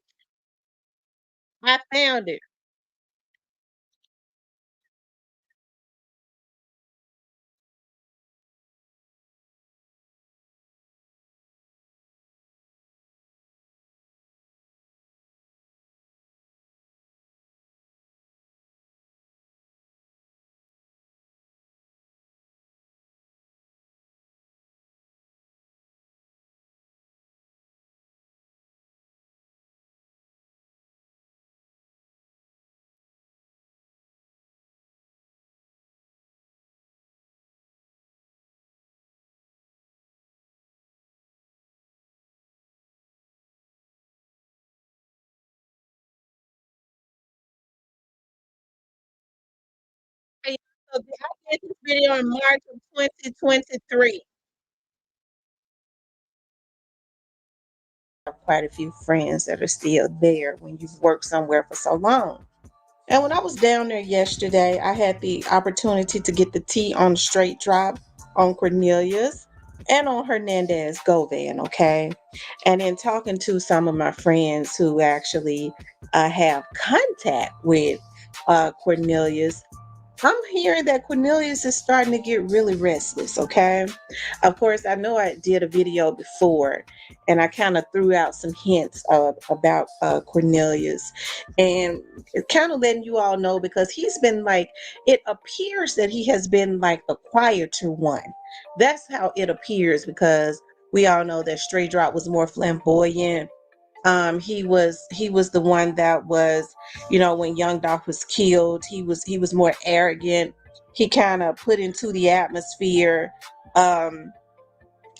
I found it. Hey, so I did this video in March of 2023. I have quite a few friends that are still there when you've worked somewhere for so long. And when I was down there yesterday, I had the opportunity to get the tea on the straight drop on Cornelius. and on Hernandez Govan, okay? And in talking to some of my friends who actually have contact with Cornelius, I'm hearing that Cornelius is starting to get really restless, okay? Of course, I know I did a video before and I kind of threw out some hints about Cornelius and kind of letting you all know because he's been like, it appears that he has been like the quieter one. That's how it appears because we all know that Stray Drop was more flamboyant. He was the one that was, when Young Dolph was killed, he was more arrogant. He kind of put into the atmosphere. um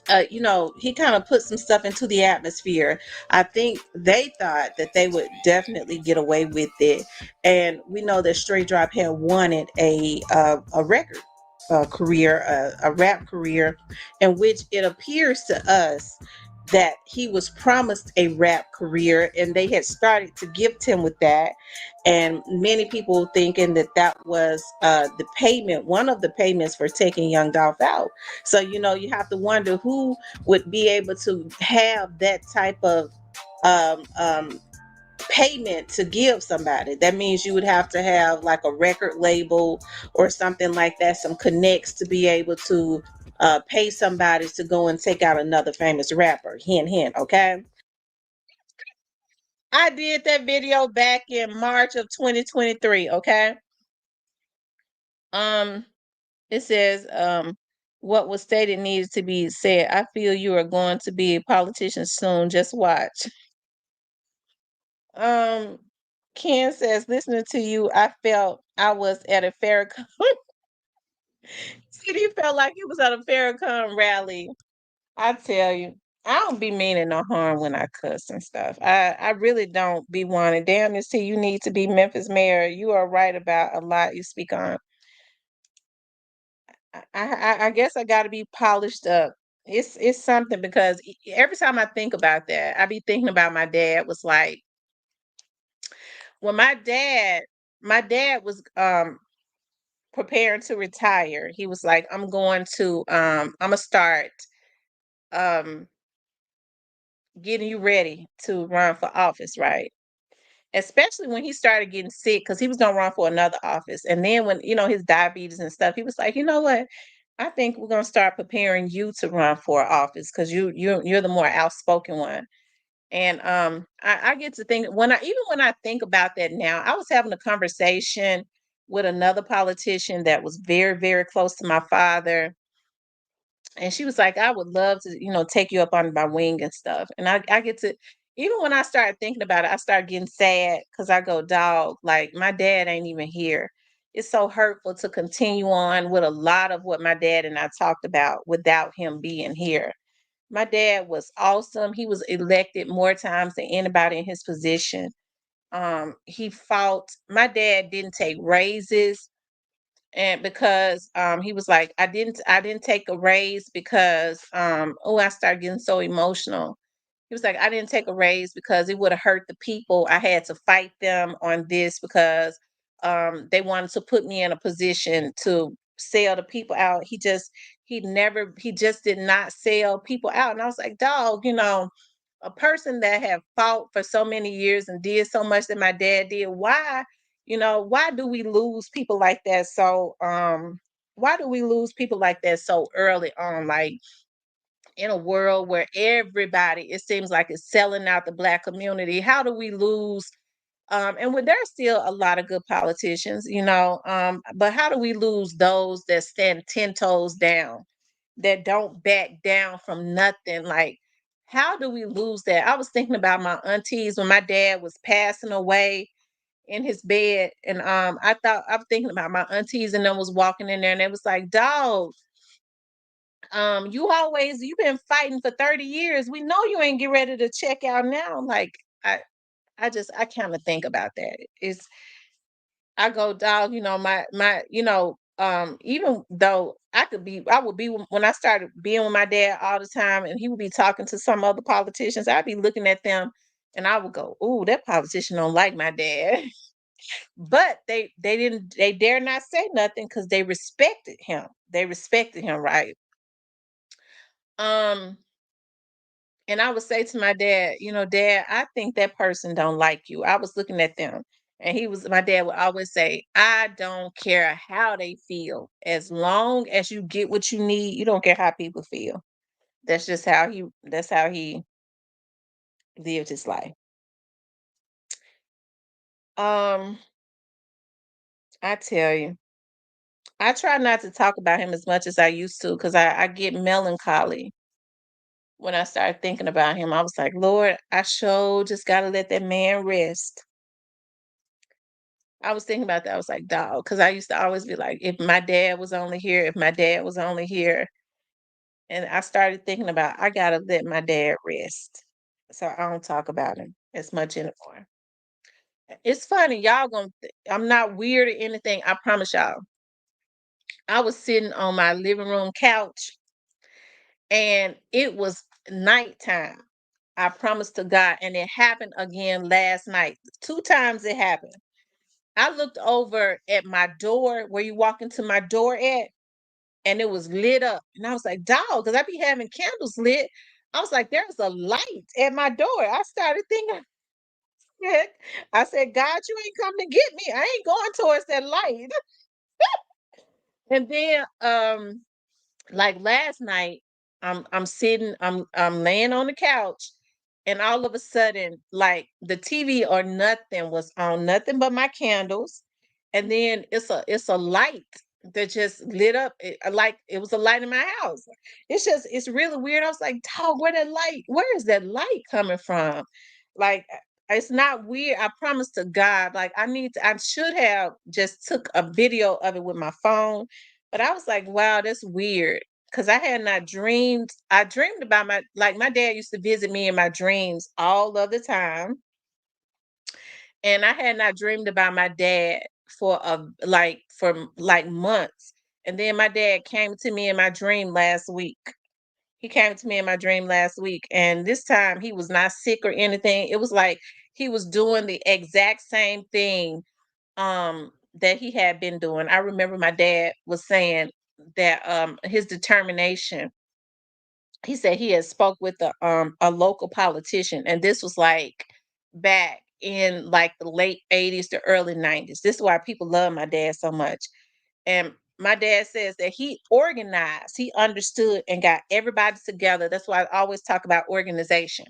he kind of put some stuff into the atmosphere. I think they thought that they would definitely get away with it, and we know that Straight Drop had wanted a record career, a rap career, in which it appears to us that he was promised a rap career, and they had started to gift him with that. And many people thinking that that was the payment, one of the payments for taking Young Dolph out. So, you have to wonder who would be able to have that type of payment to give somebody. That means you would have to have like a record label or something like that, some connects to be able to pay somebody to go and take out another famous rapper. Hint, hint, okay? I did that video back in March of 2023, okay? Um, It says, what was stated needed to be said. I feel you are going to be a politician soon. Just watch. Um, Ken says, listening to you, I felt I was at a Farrakhan. Said he felt like he was at a Farrakhan rally. I tell you, I don't be meaning no harm when I cuss and stuff. I really don't be wanting. Damn, you see, you need to be Memphis mayor. You are right about a lot you speak on. I guess I got to be polished up. It's something because every time I think about that, I be thinking about my dad. Was like when my dad was preparing to retire. He was like, I'm gonna start um getting you ready to run for office, right? Especially when he started getting sick because he was gonna run for another office. And then when his diabetes and stuff, he was like, you know what? I think we're gonna start preparing you to run for office because you're the more outspoken one. And I get to think when I think about that now, I was having a conversation with another politician that was very, very close to my father, and she was like, I would love to, take you up on my wing and stuff. And I get to, even when I started thinking about it, I started getting sad because I go, dog, like my dad ain't even here. It's so hurtful to continue on with a lot of what my dad and I talked about without him being here. My dad was awesome. He was elected more times than anybody in his position. He fought. My dad didn't take raises, and because he was like, I didn't take a raise because oh, I started getting so emotional. He was like, I didn't take a raise because it would have hurt the people. I had to fight them on this because they wanted to put me in a position to sell the people out. He just did not sell people out. And I was like, dog, a person that have fought for so many years and did so much that my dad did, why do we lose people like that? Why do we lose people like that so early on? Like, in a world where everybody, it seems like, is selling out the Black community, how do we lose? And when there's still a lot of good politicians, but how do we lose those that stand 10 toes down, that don't back down from nothing? Like, how do we lose that? I was thinking about my aunties when my dad was passing away in his bed, and I was thinking about my aunties and them was walking in there, and it was like, dog, you've been fighting for 30 years. We know you ain't get ready to check out now. Like, I kind of think about that. I go, dog, even though I would be, when I started being with my dad all the time and he would be talking to some other politicians, I'd be looking at them and I would go, ooh, that politician don't like my dad. But they dare not say nothing because they respected him. They respected him, right? Um, and I would say to my dad, Dad, I think that person don't like you. I was looking at them, and my dad would always say, I don't care how they feel. As long as you get what you need, you don't care how people feel. That's how he lived his life. Um, I tell you, I try not to talk about him as much as I used to because I get melancholy when I started thinking about him. I was like, Lord, I sure just gotta let that man rest. I was thinking about that. I was like, dog, because I used to always be like, if my dad was only here, if my dad was only here. And I started thinking about, I gotta let my dad rest. So I don't talk about him as much anymore. It's funny, I'm not weird or anything. I promise y'all. I was sitting on my living room couch and it was nighttime. I promise to God. And it happened again last night. 2 times it happened. I looked over at my door where you walk into my door at, and it was lit up. And I was like, dog, because I be having candles lit. I was like, there's a light at my door. I started thinking, I said, God, you ain't come to get me. I ain't going towards that light. And then like last night, I'm sitting, I'm laying on the couch, and all of a sudden, like the TV or nothing was on, nothing but my candles, and then it's a light that just lit up, like it was a light in my house. It's really weird. I was like, dog, where is that light coming from? Like it's not weird. I promise to God, like I should have just took a video of it with my phone, but I was like, wow, that's weird. Cause I had not dreamed. I dreamed about my dad used to visit me in my dreams all of the time. And I had not dreamed about my dad for months. And then my dad came to me in my dream last week. He came to me in my dream last week. And this time he was not sick or anything. It was like he was doing the exact same thing that he had been doing. I remember my dad was saying that his determination. He said he had spoke with a local politician, and this was like back in like the late 80s to early 90s. This is why people love my dad so much. And my dad says that he organized, he understood and got everybody together. That's why I always talk about organization.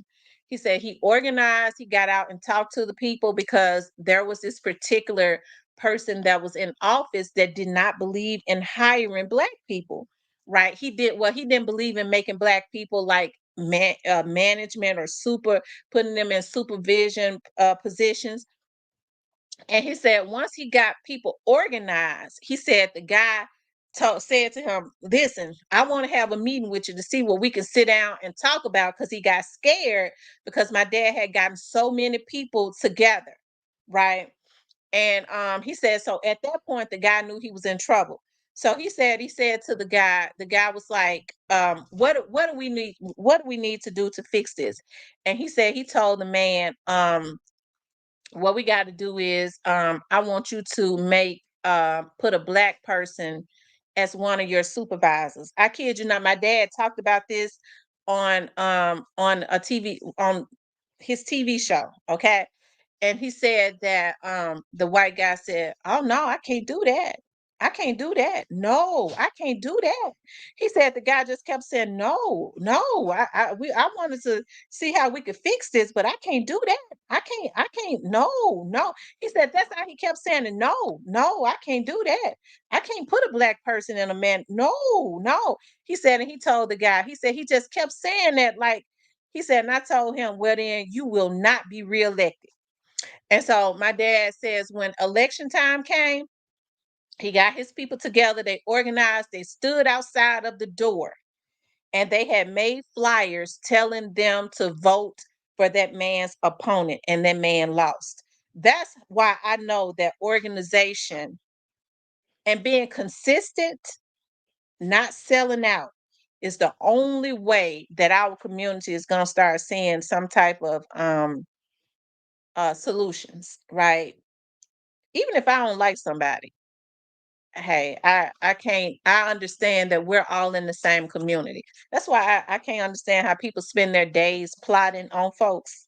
He said he organized, he got out and talked to the people because there was this particular person that was in office that did not believe in hiring black people. Right? He didn't believe in making black people like management or putting them in supervision positions. And he said once he got people organized, he said the guy said to him, listen, I want to have a meeting with you to see what we can sit down and talk about, because he got scared because my dad had gotten so many people together. Right. And he said, so at that point, the guy knew he was in trouble. So he said to the guy was like, what do we need? What do we need to do to fix this? And he said he told the man, what we got to do is I want you to put a black person as one of your supervisors. I kid you not, my dad talked about this on a TV on his TV show, okay? And he said that the white guy said, oh no, I can't do that. I can't do that. No, I can't do that. He said the guy just kept saying, no, no, I wanted to see how we could fix this, but I can't do that. I can't, no, no. He said that's how he kept saying it. No, no, I can't do that. I can't put a black person in a man. No, no. He said, and he told the guy, he said he just kept saying that, like he said, and I told him, well, then you will not be reelected. And so my dad says when election time came, he got his people together, they organized, they stood outside of the door, and they had made flyers telling them to vote for that man's opponent, and that man lost. That's why I know that organization and being consistent, not selling out, is the only way that our community is going to start seeing some type of solutions, right? Even if I don't like somebody, hey, I can't. I understand that we're all in the same community. That's why I can't understand how people spend their days plotting on folks,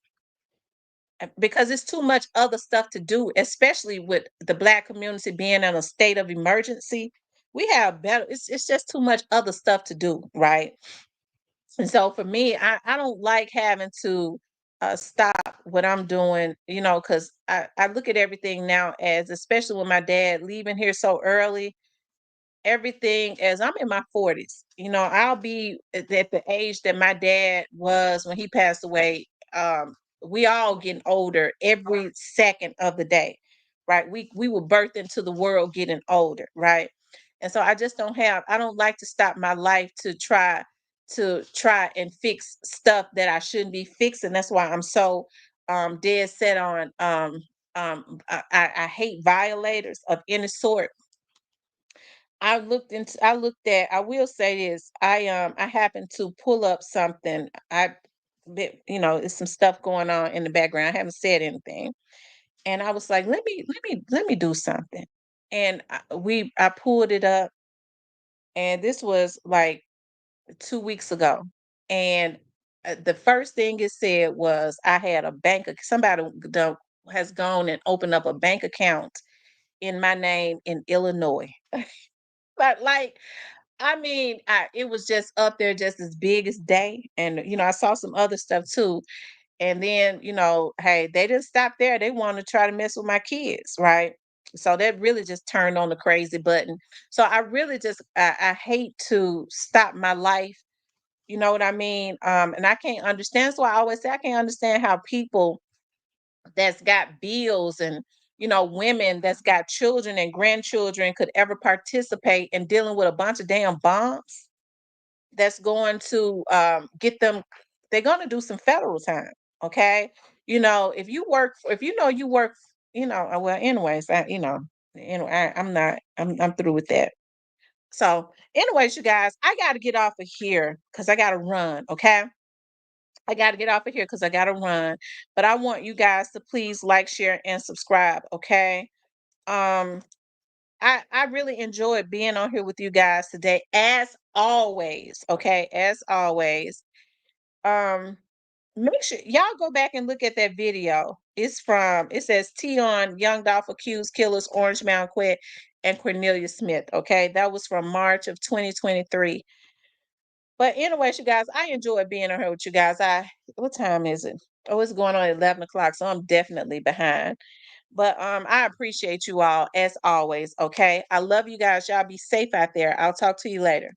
because it's too much other stuff to do, especially with the Black community being in a state of emergency. We have better. It's just too much other stuff to do, right? And so for me, I don't like having to stop what I'm doing, because I look at everything now as, especially with my dad leaving here so early, everything as I'm in my 40s. I'll be at the age that my dad was when he passed away. We all getting older every second of the day, right? We were birthed into the world getting older, right? And so I don't like to stop my life to try and fix stuff that I shouldn't be fixing. That's why I'm so dead set on I hate violators of any sort. I will say this. I happened to pull up something. It's some stuff going on in the background. I haven't said anything. And I was like, let me do something. And I pulled it up, and this was like 2 weeks ago. And the first thing it said was I had somebody has gone and opened up a bank account in my name in Illinois. But like, I mean, it was just up there just as big as day. And, I saw some other stuff too. And then, hey, they didn't stop there. They want to try to mess with my kids, right? So that really just turned on the crazy button. So I really I hate to stop my life. You know what I mean? And I can't understand. That's why I always say I can't understand how people that's got bills and, women that's got children and grandchildren could ever participate in dealing with a bunch of damn bombs that's going to get them. They're going to do some federal time. Okay. If you work, well, anyways, I'm through with that. So, anyways, you guys, I got to get off of here because I got to run. Okay. I got to get off of here because I got to run. But I want you guys to please like, share, and subscribe. Okay. Um, I really enjoyed being on here with you guys today, as always. Okay, as always. Um, Make sure y'all go back and look at that video. It says Tion Young Dolph accused killers Orange Mound Quet and Cornelia Smith. Okay, that was from March of 2023. But anyways, you guys, I enjoyed being on here with you guys. What time is it? Oh, it's going on at 11 o'clock, so I'm definitely behind. But I appreciate you all as always. Okay. I love you guys. Y'all be safe out there. I'll talk to you later.